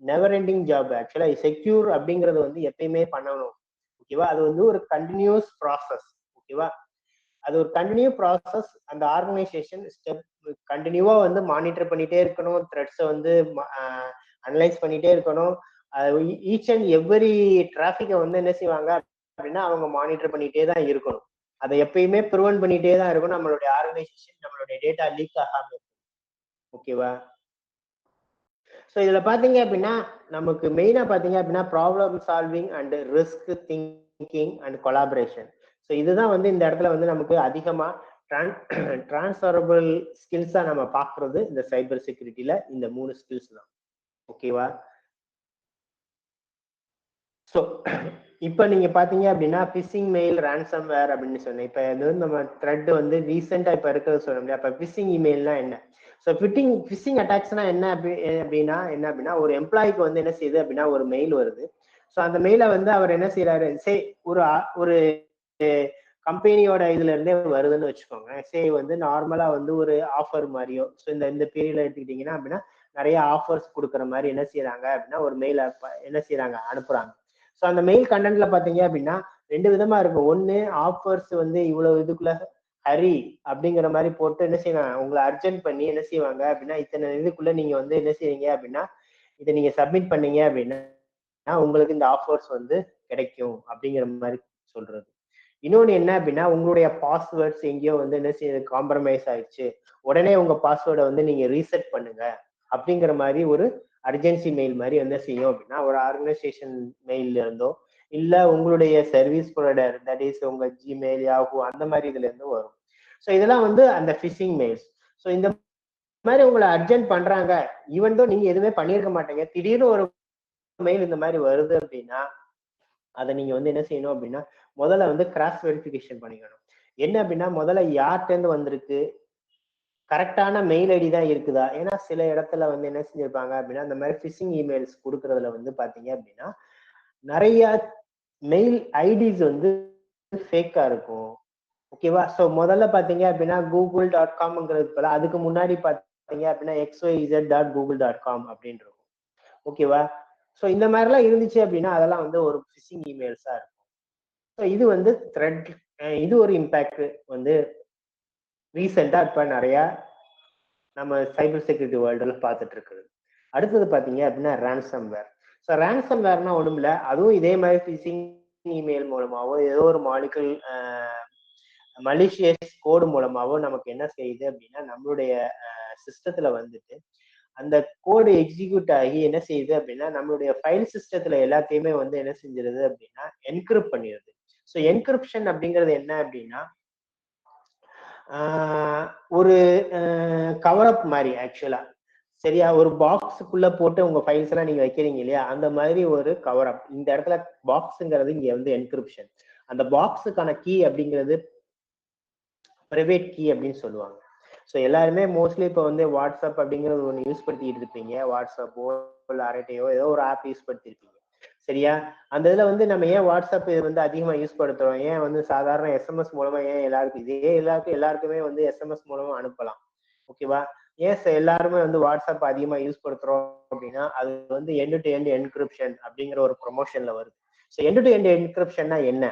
B: நெவர் எண்டிங் ஜாப். ஆக்சுவலா செக்யூர் அப்படிங்கிறது வந்து எப்பயுமே பண்ணணும். ஓகேவா? அது வந்து ஒரு கண்டினியூஸ் ப்ராசஸ். ஓகேவா? அது ஒரு கண்டினியூ ப்ராசஸ். அந்த ஆர்கனைசேஷன் ஸ்டெப் கண்டினியூவா வந்து மானிட்டர் பண்ணிட்டே இருக்கணும். த்ரெட்ஸை வந்து அனலைஸ் பண்ணிட்டே இருக்கணும். ஈச் அண்ட் எவ்ரி டிராஃபிக்கை வந்து என்ன செய்வாங்க அப்படின்னா அவங்க மானிட்டர் பண்ணிட்டே தான் இருக்கணும். அதை எப்பயுமே ப்ரிவென்ட் பண்ணிட்டே தான் இருக்கணும். நம்மளுடைய ஆர்கனைசேஷன் நம்மளுடைய டேட்டா லீக் ஆகாம இருக்கும். ஓகேவா? ஸோ இதுல பாத்தீங்க அப்படின்னா நமக்கு மெயினா பாத்தீங்க அப்படின்னா problem solving and risk thinking and collaboration. So இதுதான் வந்து இந்த இடத்துல வந்து நமக்கு அதிகமா டிரான்ஸ்ஃபரபிள் ஸ்கில்ஸா நம்ம பாக்குறது இந்த சைபர் செக்யூரிட்டியில இந்த 3 ஸ்கில்ஸ் தான். ஓகேவா? ஸோ இப்போ நீங்க பாத்தீங்க அப்படின்னா பிஷிங் மெயில், ரான்சம் வேர் அப்படின்னு சொன்னேன். இப்போ இது வந்து நம்ம த்ரெட் வந்து ரீசெண்டா இப்போ இருக்கிறது சொன்னோம் இல்லையா? இப்போ பிஷிங் இமெயில்னா என்ன? ஸோ ஃபிஷிங் அட்டாக்ஸ்னா என்ன அப்படின்னா ஒரு எம்ப்ளாய்க்கு வந்து என்ன செய்யுது அப்படின்னா ஒரு மெயில் வருது. ஸோ அந்த மெயிலை வந்து அவர் என்ன செய்யறாரு, ஒரு கம்பெனியோட இதுல இருந்தே வருதுன்னு வச்சுக்கோங்க. வந்து நார்மலா வந்து ஒரு ஆஃபர் மாதிரியோ, ஸோ இந்த பீரியட்ல எடுத்துக்கிட்டீங்கன்னா அப்படின்னா நிறைய ஆஃபர்ஸ் கொடுக்குற மாதிரி என்ன செய்யறாங்க அப்படின்னா ஒரு மெயில் என்ன செய்யறாங்க, அனுப்புறாங்க. ஸோ அந்த மெயில் கண்டென்ட்ல பாத்தீங்க அப்படின்னா 2 விதமா இருக்கும். ஒன்னு ஆஃபர்ஸ் வந்து இவ்வளவு இதுக்குள்ள ஹரி அப்படிங்கிற மாதிரி போட்டு என்ன செய்வாங்க, உங்களை அர்ஜென்ட் பண்ணி என்ன செய்வாங்க அப்படின்னா இத்தனை இதுக்குள்ள நீங்க வந்து என்ன செய்வீங்க அப்படின்னா இதை நீங்க சப்மிட் பண்ணீங்க அப்படின்னா உங்களுக்கு இந்த ஆஃபர்ஸ் வந்து கிடைக்கும் அப்படிங்கிற மாதிரி சொல்றது. இன்னொன்னு என்ன அப்படின்னா உங்களுடைய பாஸ்வேர்ட்ஸ் எங்கேயோ வந்து என்ன செய்யுது, காம்ப்ரமைஸ் ஆயிடுச்சு, உடனே உங்க பாஸ்வேர்டை வந்து நீங்க ரீசெட் பண்ணுங்க அப்படிங்கிற மாதிரி ஒரு அர்ஜென்சி மெயில் மாதிரி என்ன செய்யும் அப்படின்னா ஒரு ஆர்கனைசேஷன் மெயில்ல இருந்தோ இல்ல உங்களுடைய சர்வீஸ் ப்ரொவைடர் தட் இஸ் உங்க ஜிமெயில், யாஹூ அந்த மாதிரி இதுல இருந்து வரும். ஸோ இதெல்லாம் வந்து அந்த ஃபிஷிங் மெயில்ஸ். ஸோ இந்த மாதிரி உங்களை அர்ஜென்ட் பண்றாங்க, ஈவன் தோ நீங்க எதுவுமே பண்ணியிருக்க மாட்டீங்க, திடீர்னு ஒரு மெயில் இந்த மாதிரி வருது அப்படின்னா அதை நீங்க வந்து என்ன செய்யணும் அப்படின்னா முதல்ல வந்து கிராஸ் வெரிஃபிகேஷன் பண்ணிக்கணும். என்ன அப்படின்னா முதல்ல யார்கிட்ட இருந்து வந்திருக்கு, கரெக்டான மெயில் ஐடி தான் இருக்குதா? ஏன்னா சில இடத்துல வந்து என்ன செஞ்சிருப்பாங்க அப்படின்னா இந்த மாதிரி ஃபிஷிங் இமெயில்ஸ் கொடுக்கறதுல வந்து பாத்தீங்க அப்படின்னா நிறைய மெயில் ஐடிஸ் வந்து ஃபேக்கா இருக்கும். ஓகேவா? ஸோ முதல்ல பாத்தீங்க அப்படின்னா google.com போல அதுக்கு முன்னாடி பாத்தீங்க அப்படின்னா xyz.google.com அப்படின்னு இருக்கும். ஓகேவா? ஸோ இந்த மாதிரிலாம் இருந்துச்சு அப்படின்னா அதெல்லாம் வந்து ஒரு ஃபிஷிங் இமெயில்ஸா இருக்கும். ஸோ இது வந்து த்ரெட், இது ஒரு இம்பாக்ட் வந்து ரீசெண்டா இப்ப நிறைய நம்ம சைபர் செக்யூரிட்டி வேர்ல்டுல பார்த்துட்டு இருக்குது. அடுத்தது பாத்தீங்க அப்படின்னா ரான்சம் வேர். ஸோ ரான்சம் வேர்னா ஒண்ணும் இல்லை, அதுவும் இதே மாதிரி ஃபிஷிங் இமெயில் மூலமாவோ ஏதோ ஒரு மலிஷியஸ் கோடு மூலமாவோ நமக்கு என்ன செய்யுது அப்படின்னா நம்மளுடைய சிஸ்டத்துல வந்துட்டு அந்த கோடு எக்ஸிக்யூட் ஆகி என்ன செய்யுது அப்படின்னா நம்மளுடைய ஃபைல் சிஸ்டத்துல எல்லாத்தையுமே வந்து என்ன செஞ்சிருது அப்படின்னா என்கிரிப்ட் பண்ணிடுது. ஸோ என்கிரிப்ஷன் அப்படிங்கிறது என்ன அப்படின்னா ஒரு கவரப் மாதிரி ஆக்சுவலா, சரியா? ஒரு பாக்ஸுக்குள்ள போட்டு உங்க ஃபைல்ஸ் எல்லாம் நீங்க வைக்கிறீங்க இல்லையா, அந்த மாதிரி ஒரு கவரப். இந்த இடத்துல பாக்ஸுங்கிறது இங்க வந்து என்கிரிப்ஷன். அந்த பாக்ஸுக்கான கீ அப்படிங்கிறது பிரைவேட் கீ அப்படின்னு சொல்லுவாங்க. ஸோ எல்லாருமே மோஸ்ட்லி இப்போ வந்து வாட்ஸ்அப் அப்படிங்கிறது ஒன்று யூஸ் படுத்திட்டு இருப்பீங்க. வாட்ஸ்அப்போ இல்லை அரட்டையோ ஏதோ ஒரு ஆப் யூஸ் படுத்திருப்பீங்க, சரியா? அந்த இதுல வந்து நம்ம ஏன் வாட்ஸ்அப் வந்து அதிகமா யூஸ் படுத்துறோம், ஏன் வந்து சாதாரண எஸ்எம்எஸ் மூலமா ஏன் எல்லாருக்குமே வந்து எஸ்எம்எஸ் மூலமா அனுப்பலாம். ஓகேவா? ஏன் எல்லாருமே வந்து வாட்ஸ்அப் அதிகமா யூஸ் படுத்துறோம் அப்படின்னா அது வந்து எண்ட் டு எண்ட் என்கிரிப்ஷன் அப்படிங்கிற ஒரு ப்ரொமோஷன்ல வருது. ஸோ எண்ட் டு எண்ட் என்கிரிப்ஷன்னா என்ன,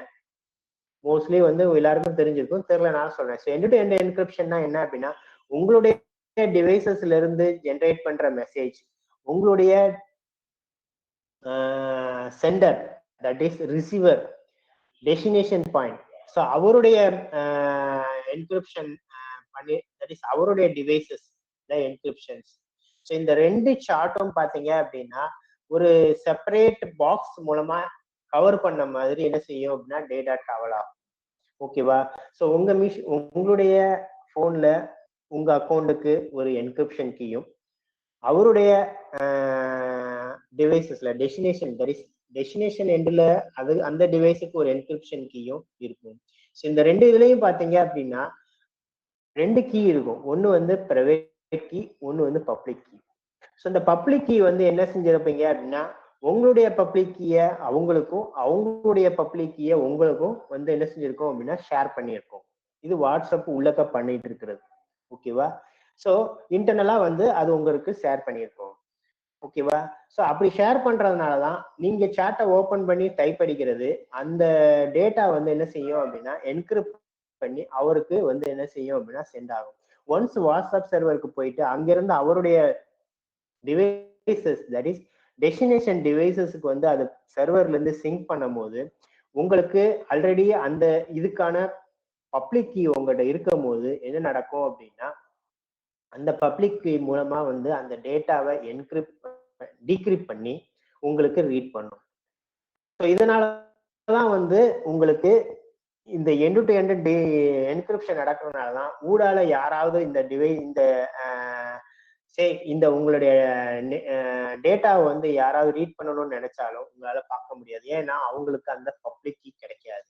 B: மோஸ்ட்லி வந்து எல்லாருக்கும் தெரிஞ்சிருக்கும், தெரியல நான் சொல்றேன். ஸோ எண்ட் டு எண்ட் என்கிரிப்ஷன்னா என்ன அப்படின்னா உங்களுடைய டிவைசஸ்ல இருந்து ஜென்ரேட் பண்ற மெசேஜ் உங்களுடைய centre that is receiver destination point, so அவருடைய என்கிரிப்ஷன் பண்ணி தட் இஸ் அவருடைய டிவைசஸ் என்கிரிப்ஷன்ஸ். ஸோ இந்த 2 சார்ட்டும் பாத்தீங்க அப்படின்னா ஒரு செப்பரேட் பாக்ஸ் மூலமா கவர் பண்ண மாதிரி என்ன செய்யும் அப்படின்னா டேட்டா டிராவல் ஆகும். ஓகேவா? ஸோ உங்களுடைய போன்ல உங்க அக்கௌண்ட்டுக்கு ஒரு என்கிரிப்ஷன் கீயும் அவருடைய டிவைசஸ்ல டெஸ்டினேஷன் எண்ட்ல அது அந்த டிவைஸுக்கு ஒரு என்கிரிப்ஷன் கீயும் இருக்கும். ஸோ இந்த ரெண்டு இதுலயும் பாத்தீங்க அப்படின்னா ரெண்டு கீ இருக்கும். ஒன்னு வந்து பிரைவேட் கீ, ஒன்னு வந்து பப்ளிக் கீ. ஸோ இந்த பப்ளிக் கீ வந்து என்ன செஞ்சிருப்பீங்க அப்படின்னா உங்களுடைய பப்ளிக் கீய அவங்களுக்கும் அவங்களுடைய பப்ளிக் கீய உங்களுக்கும் வந்து என்ன செஞ்சிருக்கோம் அப்படின்னா ஷேர் பண்ணியிருக்கோம். இது வாட்ஸ்அப் உள்ளக்க பண்ணிட்டு இருக்கிறது. ஓகேவா? ஸோ இன்டர்னலா வந்து அது உங்களுக்கு ஷேர் பண்ணியிருக்கோம். ஓகேவா? ஸோ அப்படி ஷேர் பண்றதுனால தான் நீங்க சேட்டை ஓபன் பண்ணி டைப் அடிக்கிறது அந்த டேட்டா வந்து என்ன செய்யும் அப்படின்னா என்கிரிப்ட் பண்ணி அவருக்கு வந்து என்ன செய்யும் அப்படின்னா சென்ட் ஆகும். ஒன்ஸ் வாட்ஸ்அப் சர்வருக்கு போயிட்டு அங்கிருந்து அவருடைய டிவைசஸ் தட் இஸ் டெஸ்டினேஷன் டிவைசஸ்க்கு வந்து அது சர்வர்ல இருந்து சிங்க் பண்ணும் போது உங்களுக்கு ஆல்ரெடி அந்த இதுக்கான பப்ளிக் கீ உங்கள்கிட்ட இருக்கும் போது என்ன நடக்கும் அப்படின்னா அந்த பப்ளிக் கீ மூலமா வந்து அந்த டேட்டாவை டீக்ரிப்ட் பண்ணி உங்களுக்கு ரீட் பண்ணும். ஸோ இதனாலதான் வந்து உங்களுக்கு இந்த எண்டு டு எண்டு என்கிரிப்ஷன் நடக்கிறதுனாலதான் ஊடால யாராவது இந்த உங்களுடைய டேட்டாவை வந்து யாராவது ரீட் பண்ணணும்னு நினைச்சாலும் உங்களால பார்க்க முடியாது. ஏன்னா அவங்களுக்கு அந்த பப்ளிக் கீ கிடைக்காது.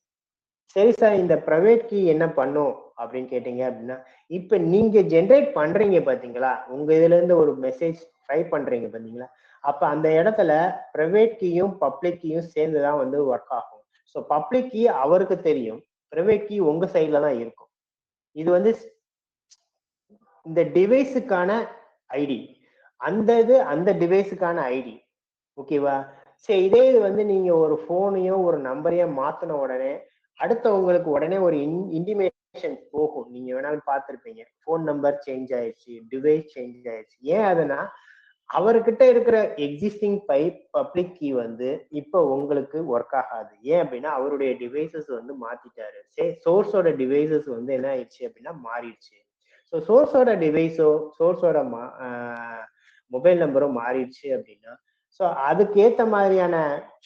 B: சரி சார், இந்த பிரைவேட் கீ என்ன பண்ணும் அப்படின்னு கேட்டீங்க அப்படின்னா இப்ப நீங்க ஜென்ரேட் பண்றீங்க பாத்தீங்களா, உங்க இதுல இருந்து ஒரு மெசேஜ் ட்ரை பண்றீங்க பாத்தீங்களா, அப்ப அந்த இடத்துல பிரைவேட் கீயும் பப்ளிக் கீயும் சேர்ந்துதான் வந்து ஒர்க் ஆகும். ஸோ பப்ளிக் கீ அவருக்கு தெரியும், பிரைவேட் கீ உங்க சைட்ல தான் இருக்கும். இது வந்து இந்த டிவைஸுக்கான ஐடி, அந்த டிவைஸுக்கான ஐடி. ஓகேவா? சரி, இதே இது வந்து நீங்க ஒரு போனையோ ஒரு நம்பரையோ மாத்தின உடனே அடுத்தவங்களுக்கு உடனே ஒரு இன்டிமேஷன் போகும். நீங்க வேணாலும் பார்த்துருப்பீங்க, போன் நம்பர் சேஞ்ச் ஆயிடுச்சு, டிவைஸ் சேஞ்ச் ஆயிடுச்சு. ஏன் அதுனா அவர்கிட்ட இருக்கிற எக்ஸிஸ்டிங் பப்ளிக் கீ வந்து இப்ப உங்களுக்கு ஒர்க் ஆகாது. ஏன் அப்படின்னா அவருடைய டிவைசஸ் வந்து மாத்திட்டாரு. சரி, சோர்ஸோட டிவைசஸ் வந்து என்ன ஆயிடுச்சு அப்படின்னா மாறிடுச்சு. ஸோ சோர்ஸோட டிவைஸோ சோர்ஸோட மொபைல் நம்பரும் மாறிடுச்சு அப்படின்னா ஸோ அதுக்கேற்ற மாதிரியான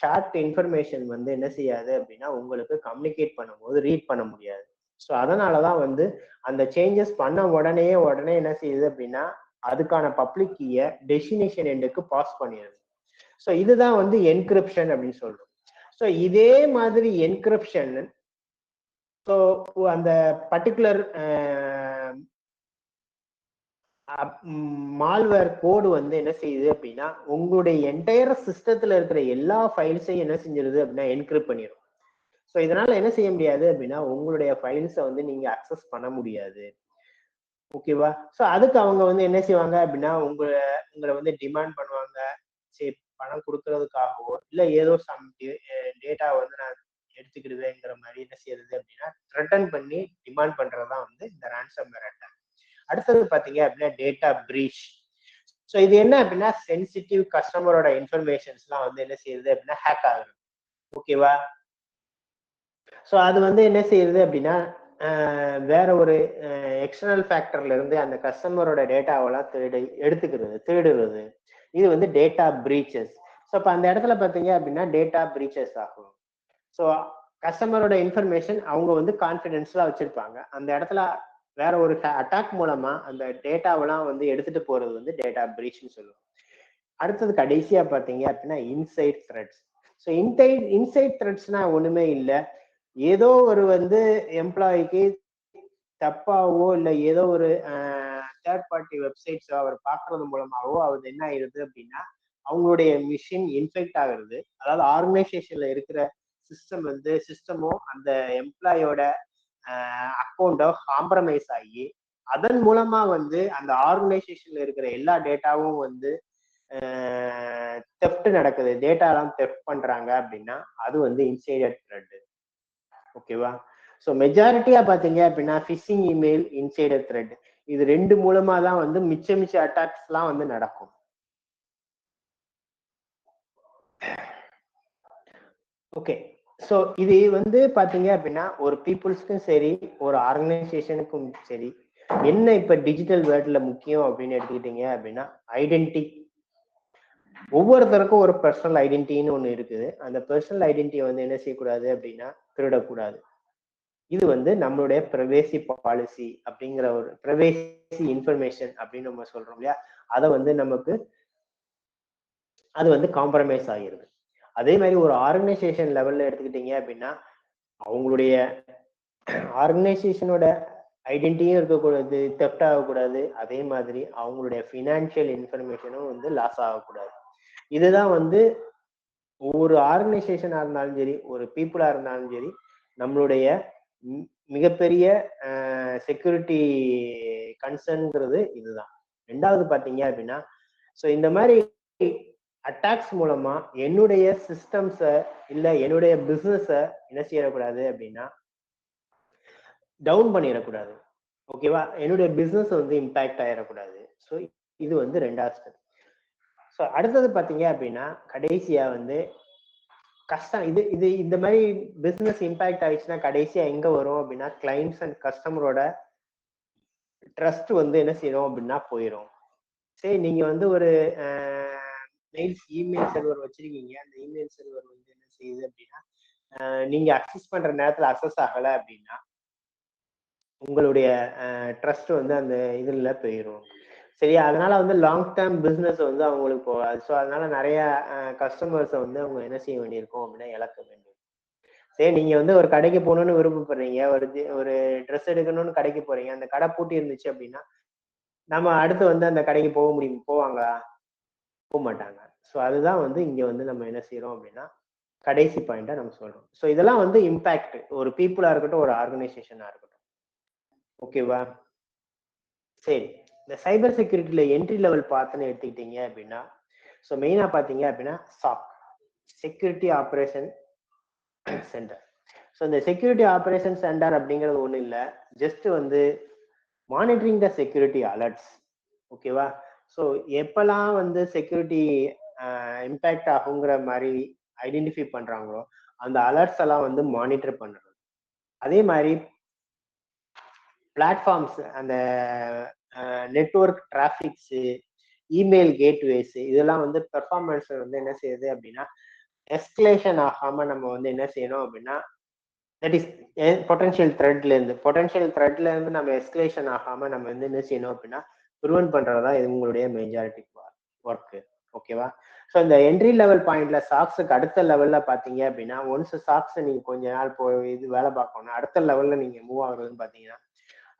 B: சார்ட் இன்ஃபர்மேஷன் வந்து என்ன செய்யாது அப்படின்னா உங்களுக்கு கம்யூனிகேட் பண்ணும்போது ரீட் பண்ண முடியாது. ஸோ அதனாலதான் வந்து அந்த சேஞ்சஸ் பண்ண உடனே என்ன செய்யுது அப்படின்னா அதுக்கான பப்ளிக் கீயை டெஸ்டினேஷன் எண்டுக்கு பாஸ் பண்ணிடுது. ஸோ இதுதான் வந்து என்கிரிப்ஷன் அப்படின்னு சொல்றோம். ஸோ இதே மாதிரி என்கிரிப்ஷன் ஸோ அந்த பர்டிகுலர் மால்வேர் கோடு வந்து என்ன செய்யுது அப்படின்னா உங்களுடைய என்டையர் சிஸ்டத்துல இருக்கிற எல்லா ஃபைல்ஸையும் என்ன செஞ்சிருது அப்படின்னா என்கிரிப்ட் பண்ணிடும். ஸோ இதனால என்ன செய்ய முடியாது அப்படின்னா உங்களுடைய ஃபைல்ஸை வந்து நீங்க அக்சஸ் பண்ண முடியாது. ஓகேவா? ஸோ அதுக்கு அவங்க வந்து என்ன செய்வாங்க அப்படின்னா உங்களை வந்து டிமாண்ட் பண்ணுவாங்க. சரி, பணம் கொடுக்கறதுக்காகவோ இல்ல ஏதோ சம் டேட்டா வந்து நான் எடுத்துக்கிடுவேங்கிற மாதிரி என்ன செய்யறது அப்படின்னா த்ரெட்டன் பண்ணி டிமாண்ட் பண்றதுதான் வந்து இந்த ரான்சம்வேர் அட்டாக். அடுத்தது பாத்தீங்க அப்படின்னா டேட்டா பிரீச். ஸோ இது என்ன அப்படின்னா சென்சிட்டிவ் கஸ்டமரோட இன்ஃபர்மேஷன்ஸ் எல்லாம் வந்து என்ன செய்யுது அப்படின்னா ஹேக் ஆகுது. ஓகேவா? ஸோ அது வந்து என்ன செய்யுது அப்படின்னா வேற ஒரு எக்ஸ்டர்னல் ஃபேக்டர்ல இருந்து அந்த கஸ்டமரோட டேட்டாவெல்லாம் திருடுறது. இது வந்து டேட்டா பிரீச்சஸ். ஸோ இப்போ அந்த இடத்துல பார்த்தீங்க அப்படின்னா டேட்டா பிரீச்சஸ் ஆகும். ஸோ கஸ்டமரோட இன்ஃபர்மேஷன் அவங்க வந்து கான்ஃபிடென்ஸ்லாம் வச்சிருப்பாங்க. அந்த இடத்துல வேற ஒரு அட்டாக் மூலமா அந்த டேட்டாவெல்லாம் வந்து எடுத்துட்டு போறது வந்து டேட்டா பிரீச்னு சொல்லுவோம். அடுத்தது கடைசியா பார்த்தீங்க அப்படின்னா இன்சைட் த்ரெட்ஸ். ஸோ இன்சைட் த்ரெட்ஸ்னா ஒண்ணுமே இல்லை, ஏதோ ஒரு வந்து எம்ப்ளாய்க்கு தப்பாவோ இல்லை ஏதோ ஒரு தேர்ட் பார்ட்டி வெப்சைட்ஸோ அவர் பார்க்கறது மூலமாவோ அவர் என்ன ஆயிருது அப்படின்னா அவங்களுடைய மிஷின் இன்ஃபெக்ட் ஆகுறது. அதாவது ஆர்கனைசேஷன்ல இருக்கிற சிஸ்டமோ அந்த எம்ப்ளாயோட அக்கௌண்ட்டோ காம்ப்ரமைஸ் ஆகி அதன் மூலமா வந்து அந்த ஆர்கனைசேஷன்ல இருக்கிற எல்லா டேட்டாவும் வந்து தெஃப்ட் நடக்குது, டேட்டாலாம் தெஃப்ட் பண்றாங்க அப்படின்னா அது வந்து இன்சைடர் த்ரெட். ஓகேவா? ஸோ மெஜாரிட்டியா பாத்தீங்க அப்படின்னா ஃபிஷிங் இமெயில், இன்சைடர் த்ரெட், இது ரெண்டு மூலமா தான் வந்து மிச்ச அட்டாக்ஸ் எல்லாம் வந்து நடக்கும். ஓகே, ஸோ இது வந்து பாத்தீங்க அப்படின்னா ஒரு பீப்புள்ஸ்க்கும் சரி ஒரு ஆர்கனைசேஷனுக்கும் சரி என்ன இப்ப டிஜிட்டல் வேர்ல்ட்ல முக்கியம் அப்படின்னு எடுத்துக்கிட்டீங்க அப்படின்னா ஐடென்டிட்டி. ஒவ்வொருத்தருக்கும் ஒரு பர்சனல் ஐடென்டிட்டின்னு ஒண்ணு இருக்குது. அந்த பர்சனல் ஐடென்டிட்டியை வந்து என்ன செய்யக்கூடாது அப்படின்னா திருடக்கூடாது. இது வந்து நம்மளுடைய பிரைவேசி பாலிசி அப்படிங்கிற ஒரு பிரைவேசி இன்ஃபர்மேஷன் அப்படின்னு நம்ம சொல்றோம் இல்லையா, அதை வந்து நமக்கு அது வந்து காம்ப்ரமைஸ் ஆகிருது. அதே மாதிரி ஒரு ஆர்கனைசேஷன் லெவல்ல எடுத்துக்கிட்டீங்க அப்படின்னா அவங்களுடைய ஆர்கனைசேஷனோட ஐடென்டிட்டியும் இருக்கக்கூடாது, தெஃப்ட் ஆகக்கூடாது. அதே மாதிரி அவங்களுடைய ஃபினான்ஷியல் இன்ஃபர்மேஷனும் வந்து லாஸ் ஆகக்கூடாது. இதுதான் வந்து ஒவ்வொரு ஆர்கனைசேஷனா இருந்தாலும் சரி, ஒரு பீப்புளா இருந்தாலும் சரி, நம்மளுடைய மிகப்பெரிய செக்யூரிட்டி கன்சர்ன்ங்கிறது இதுதான். ரெண்டாவது பாத்தீங்க அப்படின்னா, ஸோ இந்த மாதிரி அட்டாக்ஸ் மூலமா என்னுடைய சிஸ்டம்ஸை இல்ல என்னுடைய பிசினஸை என்ன செய்யக்கூடாது அப்படின்னா டவுன் பண்ணிடக்கூடாது. ஓகேவா? என்னுடைய பிசினஸ் வந்து இம்பாக்ட் ஆயிடக்கூடாது. ஸோ இது வந்து ரெண்டாவது ஸ்டெப். ஸோ அடுத்தது பாத்தீங்க அப்படின்னா கடைசியா வந்து கஷ்டம் இது இது இந்த மாதிரி பிசினஸ் இம்பாக்ட் ஆயிடுச்சுன்னா கடைசியா எங்க வரும் அப்படின்னா கிளைண்ட்ஸ் அண்ட் கஸ்டமரோட ட்ரஸ்ட் வந்து என்ன செய்யணும் அப்படின்னா போயிடும். சரி, நீங்க வந்து ஒரு இமெயில் சர்வர் வச்சிருக்கீங்க. அந்த இமெயில் சர்வர் வந்து என்ன செய்யுது அப்படின்னா நீங்க அக்சஸ் பண்ற நேரத்துல அக்சஸ் ஆகல அப்படின்னா உங்களுடைய ட்ரஸ்ட் வந்து அந்த இதுல போயிடும். சரியா? அதனால வந்து லாங் டேர்ம் பிசினஸ் வந்து அவங்களுக்கு போகாது. ஸோ அதனால நிறைய கஸ்டமர்ஸை வந்து அவங்க என்ன செய்ய வேண்டியிருக்கும் அப்படின்னா இழக்க வேண்டும். சரி, நீங்க வந்து ஒரு கடைக்கு போகணும்னு விருப்பப்படுறீங்க, ஒரு ட்ரெஸ் எடுக்கணும்னு கடைக்கு போறீங்க, அந்த கடை பூட்டி இருந்துச்சு அப்படின்னா நம்ம அடுத்து வந்து அந்த கடைக்கு போவாங்களா? போக மாட்டாங்க. ஸோ அதுதான் வந்து இங்க வந்து நம்ம என்ன செய்யறோம் அப்படின்னா கடைசி பாயிண்டா நம்ம சொல்றோம். ஸோ இதெல்லாம் வந்து இம்பாக்ட் ஒரு பீப்புளா இருக்கட்டும், ஒரு ஆர்கனைசேஷனா இருக்கட்டும். ஓகேவா? சரி, இந்த சைபர் செக்யூரிட்டியில என்ட்ரி லெவல் பார்த்துன்னு எடுத்துக்கிட்டீங்க அப்படின்னா, ஸோ மெயினா பாத்தீங்க அப்படின்னா SOC, security operation centre. So இந்த செக்யூரிட்டி ஆப்ரேஷன் சென்டர் அப்படிங்கிறது ஒன்றும் இல்லை, ஜஸ்ட் வந்து மானிட்டரிங் த செக்யூரிட்டி அலர்ட்ஸ். ஓகேவா? ஸோ எப்பெல்லாம் வந்து செக்யூரிட்டி இம்பேக்ட் ஆகுங்கிற மாதிரி ஐடென்டிஃபை பண்றாங்களோ அந்த அலர்ட்ஸ் எல்லாம் வந்து மானிட்டர் பண்ணுறது. அதே மாதிரி பிளாட்ஃபார்ம்ஸ், அந்த நெட்வொர்க் டிராஃபிக்ஸு, இமெயில் கேட்வேஸ் இதெல்லாம் வந்து பெர்ஃபார்மன்ஸ் வந்து என்ன செய்யுது அப்படின்னா எஸ்கலேஷன் ஆகாம நம்ம வந்து என்ன செய்யணும் அப்படின்னா தட் இஸ் பொட்டன்ஷியல் த்ரெட்ல இருந்து நம்ம எஸ்கலேஷன் ஆகாம நம்ம வந்து என்ன செய்யணும் அப்படின்னா ப்ரிவென்ட் பண்றதா இது உங்களுடைய மெஜாரிட்டி ஒர்க்கு. ஓகேவா? ஸோ இந்த என்ட்ரி லெவல் பாயிண்ட்ல சாக்ஸுக்கு அடுத்த லெவல்ல பாத்தீங்க அப்படின்னா ஒன்ஸ் சாக்ஸ் நீங்க கொஞ்ச நாள் இது வேலை பார்க்கணும், அடுத்த லெவல்ல நீங்க மூவ் ஆகுறதுன்னு பாத்தீங்கன்னா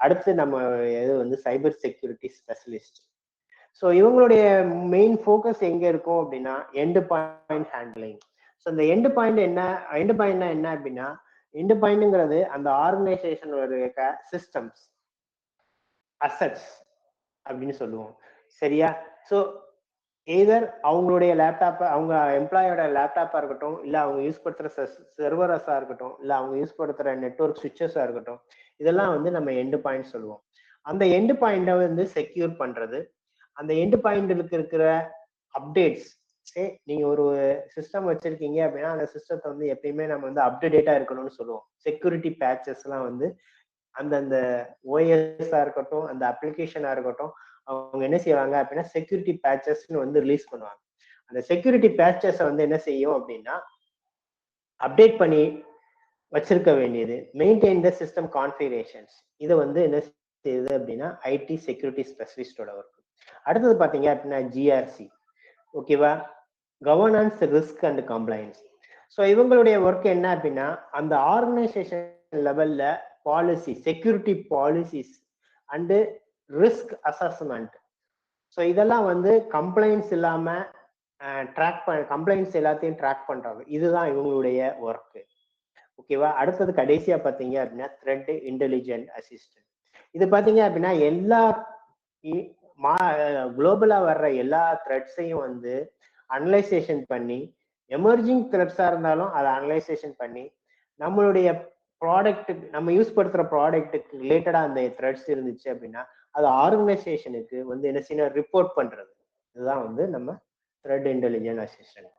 B: அடுத்து நம்ம இது வந்து சைபர் செக்யூரிட்டி ஸ்பெஷலிஸ்ட். ஸோ இவங்களுடைய மெயின் ஃபோக்கஸ் எங்க இருக்கும் அப்படின்னா எண்ட் பாயிண்ட் ஹேண்ட்லிங். ஸோ இந்த எண்ட் பாயிண்ட்னா என்ன அப்படின்னா எண்ட் பாயிண்ட்ங்கிறது அந்த ஆர்கனைசேஷனோட சிஸ்டம்ஸ், அசட்ஸ் அப்படின்னு சொல்லுவோம். சரியா? ஸோ எய்தர் அவங்களுடைய லேப்டாப், அவங்க எம்ப்ளாயோட லேப்டாப்பா இருக்கட்டும், இல்ல அவங்க யூஸ் படுத்துற சர்வரஸா இருக்கட்டும், இல்ல அவங்க யூஸ் படுத்துற நெட்வொர்க் சுவிட்சஸா இருக்கட்டும், இதெல்லாம் வந்து நம்ம எண்ட் பாயிண்ட் சொல்லுவோம். அந்த எண்ட் பாயிண்ட வந்து செக்யூர் பண்றது, அந்த எண்ட் பாயிண்ட்லுக்கு இருக்கிற அப்டேட்ஸ். சரி, நீங்க ஒரு சிஸ்டம் வச்சிருக்கீங்க அப்படின்னா அந்த சிஸ்டத்தை வந்து எப்பயுமே நம்ம வந்து அப்டேட்டா இருக்கணும்னு சொல்லுவோம். செக்யூரிட்டி பேட்சஸ் எல்லாம் வந்து அந்தந்த ஓஎஸ்ஆ இருக்கட்டும், அந்த அப்ளிகேஷனா இருக்கட்டும், அவங்க என்ன செய்வாங்க அப்படின்னா செக்யூரிட்டி பேட்சஸ்ன்னு வந்து ரிலீஸ் பண்ணுவாங்க. அந்த செக்யூரிட்டி பேட்சஸை வந்து என்ன செய்யும் அப்படின்னா அப்டேட் பண்ணி வச்சிருக்க வேண்டியது, மெயின்டைன் த சிஸ்டம் கான்ஃபிகரேஷன்ஸ். இதை வந்து என்ன செய்யுது அப்படின்னா ஐடி செக்யூரிட்டி ஸ்பெஷலிஸ்டோட ஒர்க். அடுத்தது பாத்தீங்க அப்படின்னா ஜிஆர்சி. ஓகேவா? Governance, risk and compliance. So இவங்களுடைய ஒர்க் என்ன அப்படின்னா அந்த ஆர்கனைசேஷன் லெவல்ல policy, security policies and risk assessment. So இதெல்லாம் வந்து கம்ப்ளைண்ட்ஸ் இல்லாம கம்ப்ளைண்ட்ஸ் எல்லாத்தையும் ட்ராக் பண்றாங்க. இதுதான் இவங்களுடைய ஒர்க். ஓகேவா? அடுத்தது கடைசியா பாத்தீங்க அப்படின்னா த்ரெட் இன்டெலிஜென்ட் அசிஸ்டன்ட். இது பாத்தீங்க அப்படின்னா எல்லா குளோபலா வர்ற எல்லா த்ரெட்ஸையும் வந்து அனலைசேஷன் பண்ணி, எமர்ஜிங் த்ரெட்ஸா இருந்தாலும் அதை அனலைசேஷன் பண்ணி நம்மளுடைய ப்ராடக்ட், நம்ம யூஸ் படுத்துற ப்ராடக்ட்டுக்கு ரிலேட்டடா அந்த த்ரெட்ஸ் இருந்துச்சு அப்படின்னா அது ஆர்கனைசேஷனுக்கு வந்து என்ன செய்யணும், ரிப்போர்ட் பண்றது. இதுதான் வந்து நம்ம த்ரெட் இன்டெலிஜென்ட் அசிஸ்டன்ட்.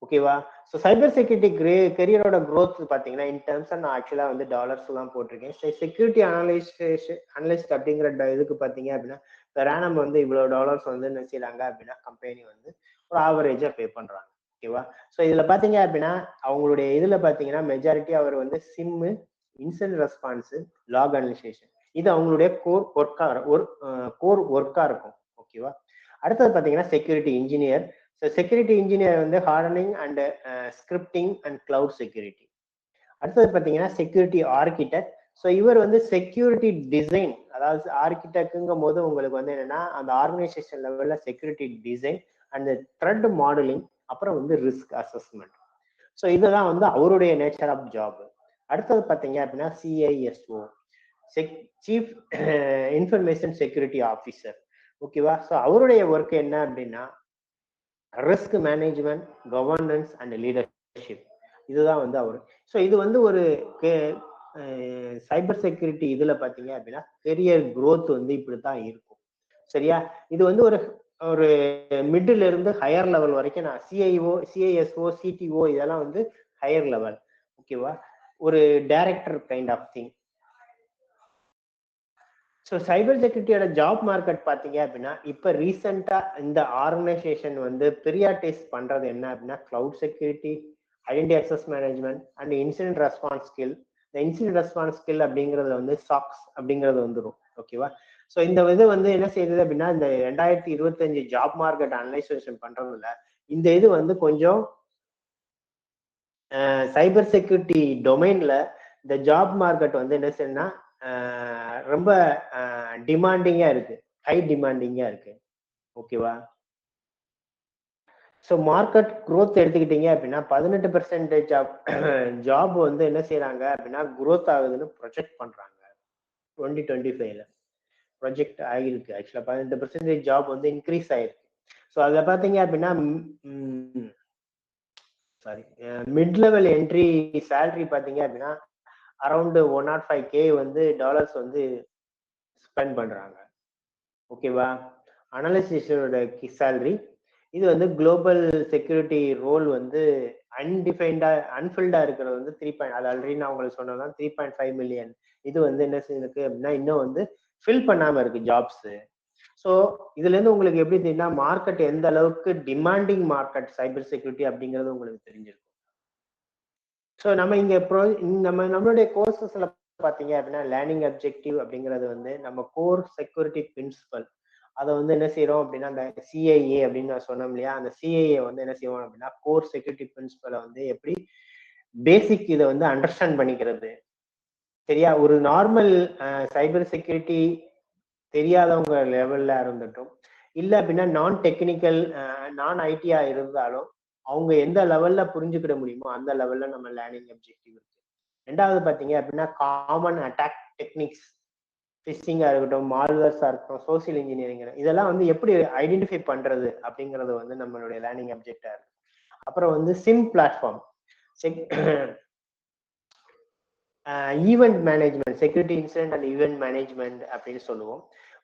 B: ஓகேவா? ஸோ சைபர் செக்யூரிட்டி கெரியரோட க்ரோத் பார்த்தீங்கன்னா இன் டர்ம்ஸ் நான் ஆக்சுவலாக வந்து டாலர்ஸ் தான் போட்டிருக்கேன். செக்யூரிட்டி அனலிஸ்ட் அப்படிங்கிற இதுக்கு பார்த்தீங்க அப்படின்னா ரேனம் வந்து இவ்வளோ டாலர்ஸ் வந்து என்ன செய்யறாங்க அப்படின்னா கம்பெனி வந்து ஒரு ஆவரேஜா பே பண்றாங்க. ஓகேவா? ஸோ இதுல பாத்தீங்க அப்படின்னா அவங்களுடைய இதுல பாத்தீங்கன்னா மெஜாரிட்டி அவர் வந்து SIEM, incident response, log analysation, இது அவங்களுடைய கோர் ஒர்க்கா இருக்கும். ஓகேவா? அடுத்தது பாத்தீங்கன்னா security engineer. So security engineer வந்து hardening and scripting and cloud security. அடுத்தது பார்த்தீங்கன்னா செக்யூரிட்டி ஆர்கிடெக்ட். ஸோ இவர் வந்து செக்யூரிட்டி டிசைன், அதாவது ஆர்கிடெக்ட்ங்கும் போது உங்களுக்கு வந்து என்னன்னா அந்த ஆர்கனைசேஷன் லெவல்ல security design and thread modelling, அப்புறம் வந்து ரிஸ்க் அசஸ்மெண்ட். ஸோ இதுதான் வந்து அவருடைய நேச்சர் ஆஃப் ஜாப். அடுத்தது பார்த்தீங்க அப்படின்னா சிஐஎஸ்ஓ, சீஃப் இன்ஃபர்மேஷன் செக்யூரிட்டி ஆஃபீஸர். ஓகேவா? ஸோ அவருடைய ஒர்க் என்ன அப்படின்னா risk management, governance and leadership. இதுதான் வந்து அவரு. ஸோ இது வந்து ஒரு சைபர் செக்யூரிட்டி இதுல பாத்தீங்க அப்படின்னா கெரியர் growth வந்து இப்படித்தான் இருக்கும். சரியா? இது வந்து ஒரு ஒரு மிடில் இருந்து ஹையர் லெவல் வரைக்கும் நான் சிஐஓ, சிஐஎஸ்ஓ, சிடிஓ இதெல்லாம் வந்து ஹையர் லெவல். ஓகேவா? ஒரு director kind of thing. So cyber செக்யூரிட்டியோட ஜாப் மார்க்கெட் பார்த்தீங்க அப்படின்னா இப்போ ரீசெண்டாக இந்த ஆர்கனைசேஷன் வந்து பிரியாரிட்டைஸ் பண்ணுறது என்ன அப்படின்னா cloud security, identity access management and incident response skill. இந்த இன்சிடென்ட் ரெஸ்பான்ஸ் ஸ்கில் அப்படிங்கிறது வந்து சாக்ஸ் அப்படிங்கிறது வந்துடும். ஓகேவா? ஸோ இந்த இது வந்து என்ன செய்யுது அப்படின்னா இந்த 2025 ஜாப் மார்க்கெட் அனலைசேஷன் பண்றதுல இந்த இது வந்து கொஞ்சம் சைபர் செக்யூரிட்டி டொமைன்ல இந்த ஜாப் மார்க்கெட் வந்து என்ன செய்யணும்னா ரொம்ப டிமாண்டிங்கா இருக்கு, ஹை டிமாண்டிங்கா இருக்கு. ஓகேவா? ஸோ மார்க்கெட் க்ரோத் எடுத்துக்கிட்டீங்க அப்படின்னா 18% ஆஃப் ஜாப் வந்து என்ன செய்யறாங்க அப்படின்னா க்ரோத் ஆகுதுன்னு ப்ரொஜெக்ட் பண்றாங்க. 2025ல ப்ரொஜெக்ட் ஆகிருக்கு. ஆக்சுவலா 18% ஜாப் வந்து இன்க்ரீஸ் ஆயிருக்கு. ஸோ அதில் பார்த்தீங்க அப்படின்னா sorry mid level entry salary பார்த்தீங்க அப்படின்னா அரௌண்ட் 105K வந்து டாலர்ஸ் வந்து ஸ்பெண்ட் பண்றாங்க. ஓகேவா? அனாலிசிஸோட சேலரி இது வந்து குளோபல் செக்யூரிட்டி ரோல் வந்து அன்ஃபில்டா இருக்கிறது வந்து 3. அது ஆல்ரெடி நான் உங்களுக்கு சொன்னதான் 3.5 மில்லியன். இது வந்து என்ன செய்யுது அப்படின்னா இன்னும் வந்து ஃபில் பண்ணாம இருக்கு ஜாப்ஸ். ஸோ இதுல இருந்து உங்களுக்கு எப்படி தெரியும்னா மார்க்கெட் எந்த அளவுக்கு டிமாண்டிங் மார்க்கெட் சைபர் செக்யூரிட்டி அப்படிங்கிறது உங்களுக்கு தெரிஞ்சிருக்கும். ஸோ நம்ம இங்க நம்மளுடைய கோர்சஸ்ல பாத்தீங்க அப்படின்னா லேர்னிங் அப்ஜெக்டிவ் அப்படிங்கிறது வந்து நம்ம கோர் செக்யூரிட்டி பிரின்சிபல் அதை வந்து என்ன செய்யறோம் அப்படின்னா அந்த சிஐஏ அப்படின்னு நான் சொன்னோம் இல்லையா, அந்த சிஐஏ வந்து என்ன செய்வோம் அப்படின்னா கோர் செக்யூரிட்டி பிரின்சிபலை வந்து எப்படி பேசிக் இதை வந்து அண்டர்ஸ்டாண்ட் பண்ணிக்கிறது. சரியா? ஒரு நார்மல் சைபர் செக்யூரிட்டி தெரியாதவங்க லெவல்ல இருந்துட்டும் இல்லை அப்படின்னா நான் டெக்னிக்கல் நான் ஐடியா இருந்தாலும் அவங்க எந்த லெவல்ல புரிஞ்சுக்கிட முடியுமோ அந்த லெவல்ல நம்ம லேர்னிங் அப்ஜெக்டிவ் இருக்கு. ரெண்டாவது பாத்தீங்க அப்படின்னா காமன் அட்டாக் டெக்னிக்ஸ், ஃபிஷிங்கா இருக்கட்டும், மால்வேர்ஸா இருக்கட்டும், சோசியல் இன்ஜினியரிங், இதெல்லாம் வந்து எப்படி ஐடென்டிஃபை பண்றது அப்படிங்கிறது வந்து நம்மளுடைய லேர்னிங் அப்ஜெக்டா இருக்கு. அப்புறம் வந்து sim platform, event management, security incident and event management அப்படின்னு சொல்லுவோம்.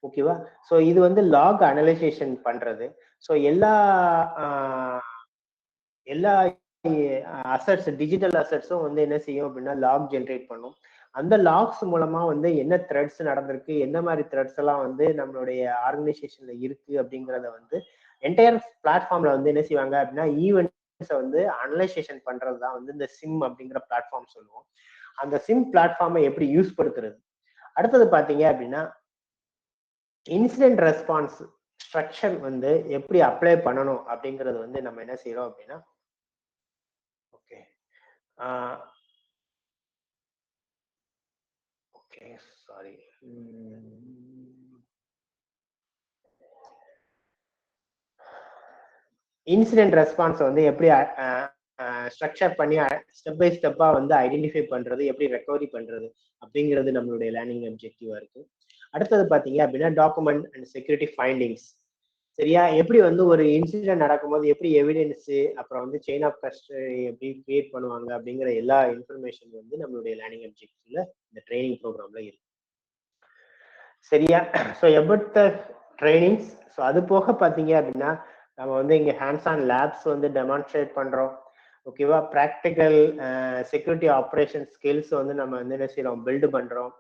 B: ஓகேவா? ஸோ இது வந்து லாக் அனலைசேஷன் பண்றது. ஸோ எல்லா அசட்ஸ், டிஜிட்டல் அசட்ஸும் வந்து என்ன செய்யும் அப்படின்னா லாக் ஜென்ரேட் பண்ணும். அந்த லாக்ஸ் மூலமா வந்து என்ன த்ரெட்ஸ் நடந்திருக்கு, என்ன மாதிரி த்ரெட்ஸ் எல்லாம் வந்து நம்மளுடைய ஆர்கனைசேஷன்ல இருக்கு அப்படிங்கிறத வந்து என்டையர் பிளாட்ஃபார்ம்ல வந்து என்ன செய்வாங்க அப்படின்னா ஈவெண்ட்ஸை வந்து அனலைசேஷன் பண்றது தான் வந்து இந்த சிம் அப்படிங்கிற பிளாட்ஃபார்ம் சொல்லுவோம். அந்த சிம் பிளாட்ஃபார்மை எப்படி யூஸ் படுத்துறது. அடுத்தது பாத்தீங்க அப்படின்னா இன்சிடென்ட் ரெஸ்பான்ஸ் ஸ்ட்ரக்சர் வந்து எப்படி அப்ளை பண்ணணும் அப்படிங்கிறது வந்து நம்ம என்ன செய்யறோம் அப்படின்னா okay okay sorry incident response வந்து எப்படி ஸ்ட்ரக்சர் பண்ணி ஸ்டெப் பை ஸ்டெப்பா வந்து ஐடென்டிஃபை பண்றது, எப்படி ரெக்கவரி பண்றது அப்படிங்கிறது நம்மளுடைய லேர்னிங் அப்ஜெக்டிவா இருக்கு. அடுத்தது பாத்தீங்க அப்படின்னா டாக்குமெண்ட் அண்ட் செக்யூரிட்டி ஃபைண்டிங்ஸ். சரியா? எப்படி வந்து ஒரு இன்சிடென்ட் நடக்கும்போது எப்படி எவிடன்ஸ், அப்புறம் வந்து செயின் ஆஃப் கஸ்டடி எப்படி கிரியேட் பண்ணுவாங்க அப்படிங்கிற எல்லா இன்ஃபர்மேஷன் வந்து நம்மளுடைய லேர்னிங் அப்ஜெக்டிவ்ல இந்த ட்ரைனிங் ப்ரோக்ராம்ல இருக்கு. சரியா? So about the trainings. So அது போக பார்த்தீங்க அப்படின்னா நம்ம வந்து இங்கே ஹேண்ட்ஸ் ஆன் லேப்ஸ் வந்து டெமான்ஸ்ட்ரேட் பண்ணுறோம். ஓகேவா? ப்ராக்டிக்கல் செக்யூரிட்டி ஆப்ரேஷன் ஸ்கில்ஸ் வந்து நம்ம வந்து என்ன செய்யறோம், பில்டு பண்ணுறோம்.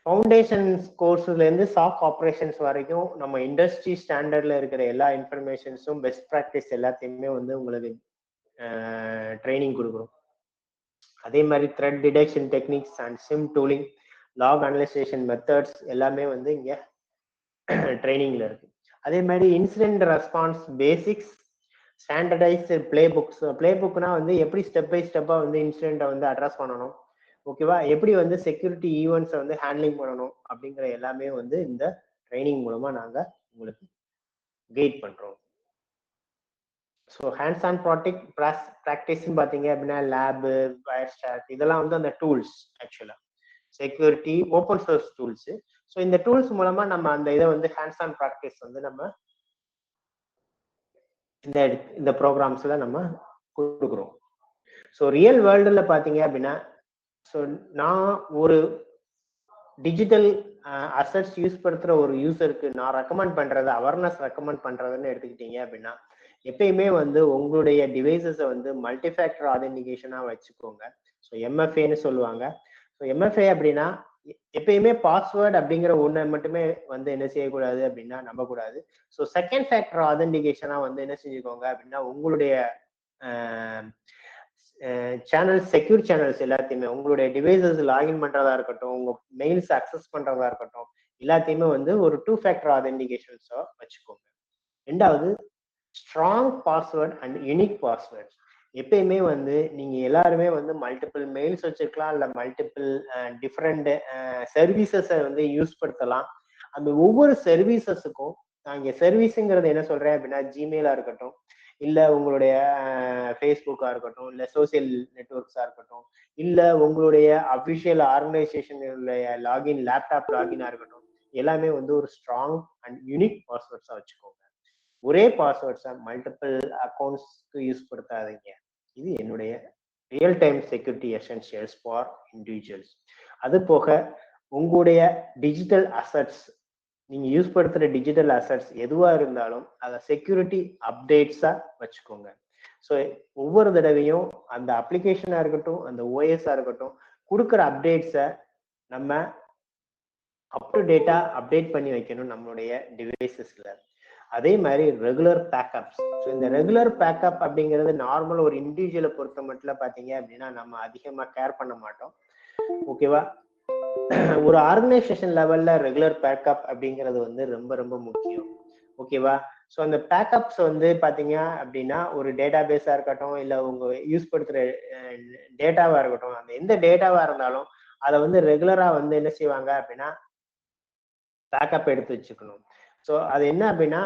B: ஃபவுண்டேஷன் கோர்ஸ்லேருந்து சாக் ஆப்ரேஷன்ஸ் வரைக்கும் நம்ம இண்டஸ்ட்ரி ஸ்டாண்டர்ட்ல இருக்கிற எல்லா இன்ஃபர்மேஷன்ஸும் பெஸ்ட் ப்ராக்டிஸ் எல்லாத்தையுமே வந்து உங்களுக்கு ட்ரைனிங் கொடுக்குறோம். அதே மாதிரி threat detection techniques and SIEM tooling, log analysation methods எல்லாமே வந்து இங்க ட்ரைனிங்ல இருக்கு. அதே மாதிரி incident response basics, standardised play புக்னா வந்து எப்படி ஸ்டெப் பை ஸ்டெப்பா வந்து இன்சிடென்ட்டை வந்து அட்ரஸ் பண்ணணும், ஓகேவா, எப்படி வந்து செக்யூரிட்டி ஈவெண்ட்ஸை வந்து ஹேண்ட்லிங் பண்ணணும் அப்படிங்கிற எல்லாமே வந்து இந்த ட்ரைனிங் மூலமா நாங்க உங்களுக்கு கைட் பண்றோம். ஸோ ஹேண்ட்ஸ் ஆன் ப்ராக்டிஸ்ன்னு பார்த்தீங்க அப்படின்னா லேபு, வயர்ஸ்டாட் இதெல்லாம் வந்து அந்த டூல்ஸ் ஆக்சுவலா security open source tools. So இந்த டூல்ஸ் மூலமா நம்ம அந்த இதை வந்து ஹேண்ட்ஸ் ஆன் ப்ராக்டிஸ் வந்து நம்ம இந்த ப்ரோக்ராம்ஸ்ல நம்ம கொடுக்குறோம். ஸோ ரியல் வேர்ல்டுல பார்த்தீங்க அப்படின்னா, ஸோ நான் ஒரு டிஜிட்டல் அசட்ஸ் யூஸ் படுத்துற ஒரு யூசருக்கு நான் ரெக்கமெண்ட் பண்றது, அவேர்னஸ் ரெக்கமெண்ட் பண்றதுன்னு எடுத்துக்கிட்டீங்க அப்படின்னா, எப்பயுமே வந்து உங்களுடைய டிவைசஸை வந்து மல்டிஃபேக்டர் ஆதென்டிகேஷனா வச்சுக்கோங்க. ஸோ எம்எஃப்ஏன்னு சொல்லுவாங்க. ஸோ எம்எஃப்ஏ அப்படின்னா எப்பயுமே பாஸ்வேர்டு அப்படிங்கிற ஒன்றை மட்டுமே வந்து என்ன செய்யக்கூடாது அப்படின்னா நம்பக்கூடாது. ஸோ செகண்ட் ஃபேக்டர் ஆதென்டிகேஷனா வந்து என்ன செஞ்சுக்கோங்க அப்படின்னா உங்களுடைய சேனல்ஸ், செக்யூர் சேனல்ஸ் எல்லாத்தையுமே உங்களுடைய டிவைசஸ் லாகின் பண்றதா இருக்கட்டும், உங்க மெயில்ஸ் அக்சஸ் பண்றதா இருக்கட்டும், எல்லாத்தையுமே வந்து ஒரு 2 ஃபேக்டர் ஆதென்டிகேஷன்ஸா வச்சுக்கோங்க. ரெண்டாவது strong password and unique password. எப்பயுமே வந்து நீங்க எல்லாருமே வந்து மல்டிபிள் மெயில்ஸ் வச்சிருக்கலாம், இல்ல மல்டிபிள் டிஃப்ரெண்ட் சர்வீசஸை வந்து யூஸ் படுத்தலாம். அந்த ஒவ்வொரு சர்வீசஸுக்கும் நான் இங்க சர்வீஸுங்கிறது என்ன சொல்றேன் அப்படின்னா ஜிமெயிலா இருக்கட்டும், இல்ல உங்களுடைய ஃபேஸ்புக்கா இருக்கட்டும், இல்ல சோசியல் நெட்வொர்க்ஸா இருக்கட்டும், இல்ல உங்களுடைய அபிஷியல் ஆர்கனைசேஷனுடைய லாகின், லேப்டாப் லாகினா இருக்கட்டும், எல்லாமே வந்து ஒரு ஸ்ட்ராங் அண்ட் யூனிக் பாஸ்வேர்ட்ஸா வச்சுக்கோங்க. ஒரே பாஸ்வேர்ட்ஸை மல்டிபிள் அக்கௌண்ட்ஸ்க்கு யூஸ் படுத்தாதீங்க. இது என்னுடைய real time security essentials for individuals. அது போக உங்களுடைய டிஜிட்டல் அசட்ஸ், நீங்க யூஸ் படுத்துற டிஜிட்டல் அசட்ஸ் எதுவா இருந்தாலும் அதை செக்யூரிட்டி அப்டேட்ஸா வச்சுக்கோங்க. ஸோ ஒவ்வொரு தடவையும் அந்த அப்ளிகேஷனா இருக்கட்டும், அந்த ஓஎஸ்ஆ இருக்கட்டும், கொடுக்குற அப்டேட்ஸை நம்ம அப் டு டேட்டா அப்டேட் பண்ணி வைக்கணும் நம்மளுடைய டிவைசஸ்ல. அதே மாதிரி ரெகுலர் பேக்கப்ஸ். ஸோ இந்த ரெகுலர் பேக்கப் அப்படிங்கிறது நார்மல் ஒரு இண்டிவிஜுவலை பொறுத்த மட்டும் பார்த்தீங்க அப்படின்னா நம்ம அதிகமாக கேர் பண்ண மாட்டோம், ஓகேவா. ஒரு ஆர்கனைசேஷன் லெவல்ல ரெகுலர் பேக்கப் அப்படிங்கிறது வந்து ரொம்ப ரொம்ப முக்கியம், ஓகேவா. ஸோ அந்த பேக்கப்ஸ் வந்து பார்த்தீங்க அப்படின்னா ஒரு டேட்டா பேஸாக இருக்கட்டும், இல்லை உங்க யூஸ் படுத்துகிற டேட்டாவாக இருக்கட்டும், அந்த எந்த டேட்டாவாக இருந்தாலும் அதை வந்து ரெகுலராக வந்து என்ன செய்வாங்க அப்படின்னா பேக்கப் எடுத்து வச்சுக்கணும். ஸோ அது என்ன அப்படின்னா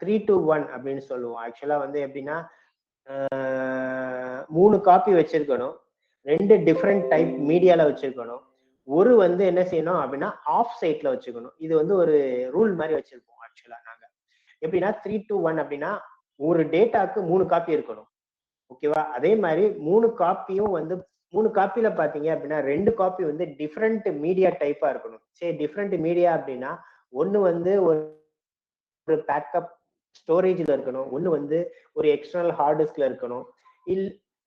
B: 3-to-1 அப்படின்னு சொல்லுவோம். ஆக்சுவலாக வந்து எப்படின்னா 3 காப்பி வச்சிருக்கணும், 2 டிஃப்ரெண்ட் டைப் மீடியால வச்சிருக்கணும், ஒரு வந்து என்ன செய்யணும் அப்படின்னா ஆஃப் சைட்ல வச்சுக்கணும். இது வந்து ஒரு ரூல் மாதிரி வச்சிருப்போம் ஆக்சுவலா நாங்க. எப்படின்னா 3-to-1 அப்படின்னா ஒரு டேட்டாக்கு 3 காப்பி இருக்கணும், ஓகேவா. அதே மாதிரி 3 காப்பியும் வந்து 3 காப்பியில பாத்தீங்க அப்படின்னா 2 காப்பி வந்து டிஃப்ரெண்ட் மீடியா டைப்பா இருக்கணும். சரி, டிஃப்ரெண்ட் மீடியா அப்படின்னா ஒன்னு வந்து ஒரு பேக்கப் ஸ்டோரேஜ்ல இருக்கணும், ஒன்னு வந்து ஒரு எக்ஸ்டர்னல் ஹார்ட் டிஸ்க்ல இருக்கணும்,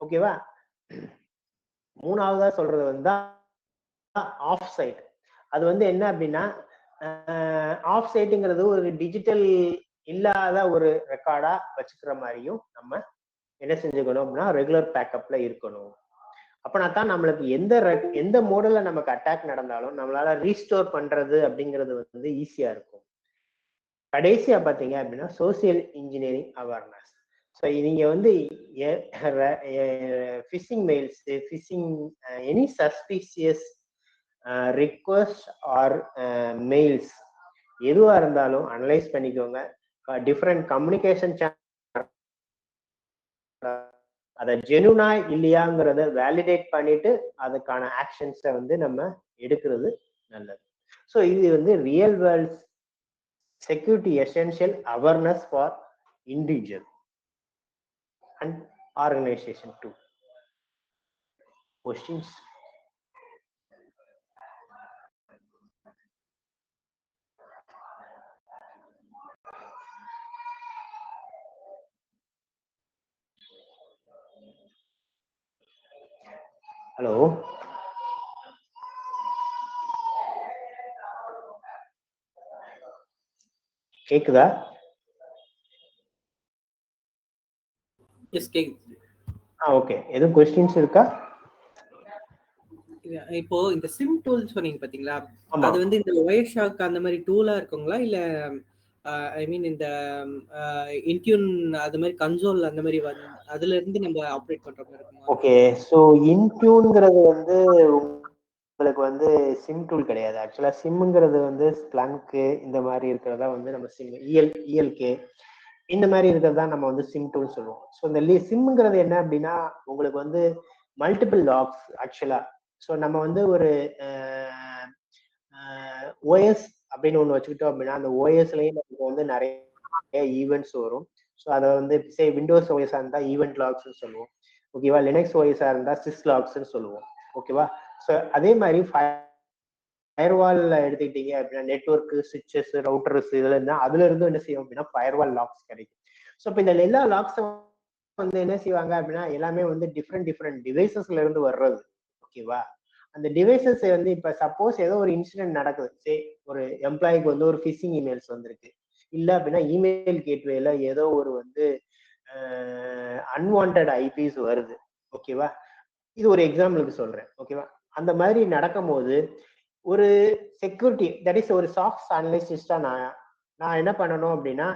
B: ஓகேவா. மூணாவதா சொல்றது வந்து ஆஃப் சைட். அது வந்து என்ன அப்படின்னா ஆஃப் சைட்டுங்கிறது ஒரு டிஜிட்டல் இல்லாத ஒரு ரெக்கார்டா வச்சுக்கிற மாதிரியும் நம்ம என்ன செஞ்சுக்கணும் அப்படின்னா ரெகுலர் பேக்கப்ல இருக்கணும். அப்பனா தான் நம்மளுக்கு எந்த மோடல்ல நமக்கு அட்டாக் நடந்தாலும் நம்மளால ரீஸ்டோர் பண்றது அப்படிங்கிறது வந்து ஈஸியா இருக்கும். கடைசியா பாத்தீங்க அப்படின்னா சோசியல் இன்ஜினியரிங் அவேர்னஸ். ஸோ நீங்க வந்து phishing mails, phishing any suspicious request or mails எதுவா இருந்தாலும் அனலைஸ் பண்ணிக்கோங்க. டிஃப்ரெண்ட் கம்யூனிகேஷன் அதை ஜெனுனா இல்லையாங்கிறத வேலிடேட் பண்ணிட்டு அதுக்கான ஆக்ஷன்ஸை வந்து நம்ம எடுக்கிறது நல்லது. ஸோ இது வந்து real world security essential awareness for individual and organisation too. Questions? Hello, கேக்குதா?
C: எஸ் கேக்குது.
B: ஓகே, எதுவும் கொஸ்டின்ஸ் இருக்கா?
C: இப்போ இந்த சிம் டூல் சொன்னீங்க பாத்தீங்களா, அது வந்து இந்த ஒயர் ஷாக் அந்த மாதிரி டூலா இருக்குங்களா இல்ல ஐ மீன் இந்த இன்டியூன் அது மாதிரி கன்சோல் அந்த மாதிரி அதுல இருந்து நம்ம ஆப்ரேட் பண்ற மாதிரி இருக்குமா?
B: ஓகே, ஸோ இன்டியூன்ங்கிறது வந்து உங்களுக்கு வந்து சிம் டூல் கிடையாது. ஆக்சுவலா சிம்ங்கிறது வந்து ஸ்ப்ளங்க்கு இந்த மாதிரி இருக்கிறதா வந்து நம்ம சிம் இஎல்கே இந்த மாதிரி இருக்கிறதா நம்ம வந்து சிம் டூல் சொல்லுவோம். ஸோ இந்த சிம்ங்கிறது என்ன அப்படின்னா உங்களுக்கு வந்து மல்டிபிள் லாக்ஸ் ஆக்சுவலா. ஸோ நம்ம வந்து ஒரு ஓஎஸ் அப்படின்னு ஒன்று வச்சுக்கிட்டோம் அப்படின்னா அந்த ஓஎஸ்லயும் நமக்கு வந்து நிறைய ஈவெண்ட்ஸ் வரும். ஸோ அதை வந்து சே விண்டோஸ் ஓஎஸா இருந்தால் ஈவெண்ட் லாக்ஸ்ன்னு சொல்லுவோம். ஓகேவா, லினக்ஸ் ஓஎஸா இருந்தால் சிஸ் லாக்ஸ்ன்னு சொல்லுவோம். ஓகேவா, ஸோ அதே மாதிரி ஃபயர்வால்ல எடுத்துக்கிட்டீங்க அப்படின்னா நெட்வொர்க் சுவிட்சஸ் ரவுட்டர்ஸ் இதுல இருந்தா அதுல இருந்து என்ன செய்யும் அப்படின்னா ஃபயர்வால் லாக்ஸ் கிடைக்கும். ஸோ இப்போ இந்த எல்லா லாக்ஸும் வந்து என்ன செய்வாங்க அப்படின்னா எல்லாமே வந்து டிஃப்ரெண்ட் டிவைசஸ்ல இருந்து வர்றது. ஓகேவா, அந்த டிவைசஸ் வந்து இப்ப சப்போஸ் ஏதோ ஒரு இன்சிடென்ட் நடக்குது, சே ஒரு எம்ப்ளாய்க்கு வந்து ஒரு ஃபிஷிங் இமெயில்ஸ் வந்திருக்கு, இல்ல அப்படின்னா இமெயில் கேட்வேல ஏதோ ஒரு வந்து அன்வான்ட் ஐபிஸ் வருது. ஓகேவா, இது ஒரு எக்ஸாம்பிளுக்கு சொல்றேன். ஓகேவா, அந்த மாதிரி நடக்கும் போது ஒரு செக்யூரிட்டி தட் இஸ் ஒரு சாஃப்ட் அனலிஸ்டா நான் என்ன பண்ணணும் அப்படின்னா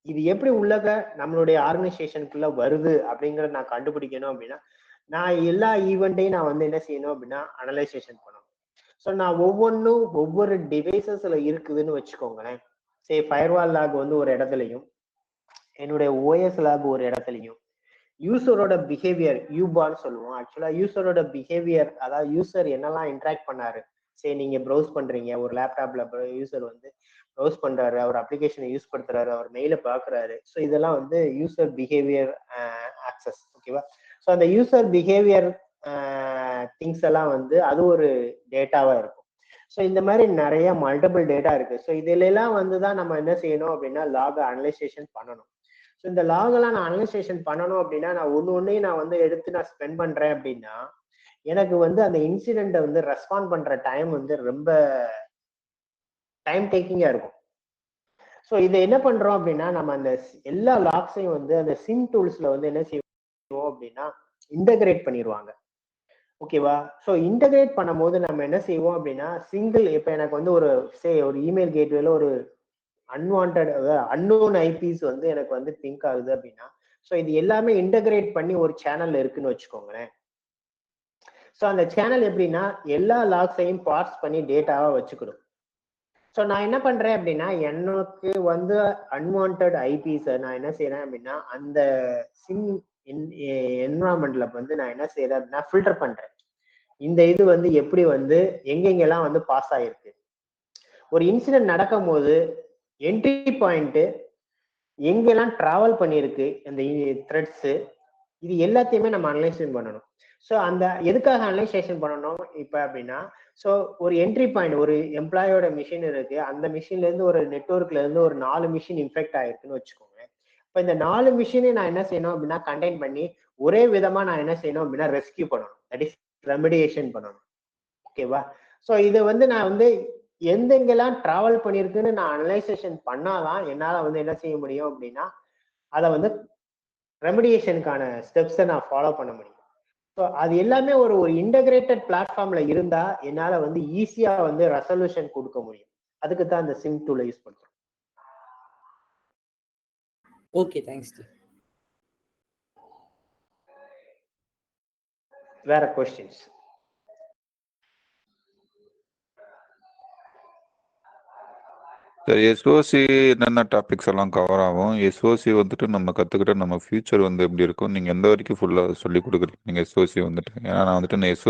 B: இது எப்படி உள்ளக நம்மளுடைய ஆர்கனைசேஷனுக்குள்ள வருது அப்படிங்கறத நான் கண்டுபிடிக்கணும் அப்படின்னா நான் எல்லா ஈவெண்ட்டையும் நான் வந்து என்ன செய்யணும் அப்படின்னா அனலைசேஷன் பண்ணணும். ஸோ நான் ஒவ்வொரு டிவைசஸ்ல இருக்குதுன்னு வச்சுக்கோங்களேன். சே ஃபயர்வால் லாக் வந்து ஒரு இடத்துலையும் என்னுடைய ஓஎஸ் லாக் ஒரு இடத்துலையும் யூசரோட பிஹேவியர் யூபான்னு சொல்லுவோம். ஆக்சுவலா யூசரோட பிஹேவியர், அதாவது யூசர் என்னெல்லாம் இன்ட்ராக்ட் பண்ணாரு, சரி நீங்க ப்ரௌஸ் பண்றீங்க ஒரு லேப்டாப்ல யூசர் வந்து ப்ரௌஸ் பண்றாரு, அவர் அப்ளிகேஷனை யூஸ் படுத்துறாரு, அவர் மெயில பாக்குறாரு. ஸோ இதெல்லாம் வந்து யூசர் பிஹேவியர் ஆக்சஸ். ஓகேவா, ஸோ அந்த யூசர் பிஹேவியர் திங்ஸ் எல்லாம் வந்து அது ஒரு டேட்டாவா இருக்கும். ஸோ இந்த மாதிரி நிறைய மல்டிபிள் டேட்டா இருக்கு. ஸோ இதுல எல்லாம் வந்து தான் நம்ம என்ன செய்யணும் அப்படின்னா லாக் அனலைசேஷன் பண்ணணும். ஸோ இந்த லாக் எல்லாம் நான் அனலைசேஷன் பண்ணணும் அப்படின்னா நான் ஒன்னையும் நான் வந்து எடுத்து நான் ஸ்பெண்ட் பண்றேன் அப்படின்னா எனக்கு வந்து அந்த இன்சிடென்ட்டை வந்து ரெஸ்பாண்ட் பண்ற டைம் வந்து ரொம்ப டைம் டேக்கிங்கா இருக்கும். ஸோ இதை என்ன பண்றோம் அப்படின்னா நம்ம அந்த எல்லா லாக்ஸையும் வந்து அந்த சிம் டூல்ஸ்ல வந்து என்ன செய்வோம் அப்படின்னா இன்டகிரேட் பண்ணிடுவாங்க. ஓகேவா, ஸோ இன்டகிரேட் பண்ணும் போது நம்ம என்ன செய்வோம் அப்படின்னா சிங்கிள், இப்போ எனக்கு வந்து ஒரு இமெயில் கேட்வேல ஒரு அன்னோன் ஐபிஸ் வந்து எனக்கு வந்து பிங்க் ஆகுது அப்படின்னா ஸோ இது எல்லாமே இன்டகிரேட் பண்ணி ஒரு சேனல்ல இருக்குன்னு வச்சுக்கோங்களேன். ஸோ அந்த சேனல் எப்படின்னா எல்லா லாக்ஸையும் பார்ஸ் பண்ணி டேட்டாவா வச்சுக்கணும். ஸோ நான் என்ன பண்றேன் அப்படின்னா எனக்கு வந்து அன்வான்ட் ஐபிஸை நான் என்ன செய்யறேன் அப்படின்னா அந்த சிம் என்விரான்மெண்ட்ல வந்து நான் என்ன செய்யறேன் அப்படின்னா ஃபில்டர் பண்றேன். இந்த இது வந்து எப்படி வந்து எங்கெங்கெல்லாம் வந்து பாஸ் ஆயிருக்கு, ஒரு இன்சிடென்ட் நடக்கும் போது என்ட்ரி பாயிண்ட் எங்கெல்லாம் டிராவல் பண்ணியிருக்கு அந்த த்ரெட்ஸ், இது எல்லாத்தையுமே நம்ம அனலைசேஷன் பண்ணணும். ஸோ அந்த எதுக்காக அனலைசேஷன் பண்ணணும் இப்போ அப்படின்னா ஸோ ஒரு என்ட்ரி பாயிண்ட் ஒரு எம்ப்ளாயோட மிஷின் இருக்கு, அந்த மிஷின்ல இருந்து ஒரு நெட்வொர்க்ல இருந்து ஒரு 4 மிஷின் இன்ஃபெக்ட் ஆயிருக்குன்னு வச்சுக்கோங்க. இப்போ இந்த 4 மிஷினை நான் என்ன செய்யணும் அப்படின்னா கண்டெயின் பண்ணி ஒரே விதமா நான் என்ன செய்யணும் அப்படின்னா ரெஸ்கியூ பண்ணணும், தட் இஸ் ரெமிடியேஷன் பண்ணணும். ஓகேவா, ஸோ இதை வந்து நான் வந்து எங்கெங்கெல்லாம் டிராவல் பண்ணியிருக்குன்னு நான் அனலைசேஷன் பண்ணாதான் என்னால வந்து என்ன செய்ய முடியும் அப்படின்னா அதை வந்து ரெமிடியேஷனுக்கான ஸ்டெப்ஸை நான் ஃபாலோ பண்ண முடியும். ஸோ அது எல்லாமே ஒரு இன்டகிரேட்டட் பிளாட்ஃபார்ம்ல இருந்தா என்னால வந்து ஈஸியா வந்து ரெசல்யூஷன் கொடுக்க முடியும். அதுக்கு தான் இந்த சிம் டூலை யூஸ் பண்றோம்.
C: Okay, thanks.
B: வேற क्वेश्चंस?
D: சரி, எஸ்ஓசி என்னென்ன டாபிக்ஸ் எல்லாம் கவர் ஆகும், எஸ்ஓசி வந்துட்டு நம்ம கற்றுக்கிட்ட நம்ம ஃபியூச்சர் வந்து எப்படி இருக்கும், நீங்கள் எந்த வரைக்கும் ஃபுல்லாக சொல்லி கொடுக்குறீங்க நீங்கள் எஸ்ஓசி வந்துட்டு? ஏன்னா நான் வந்துட்டு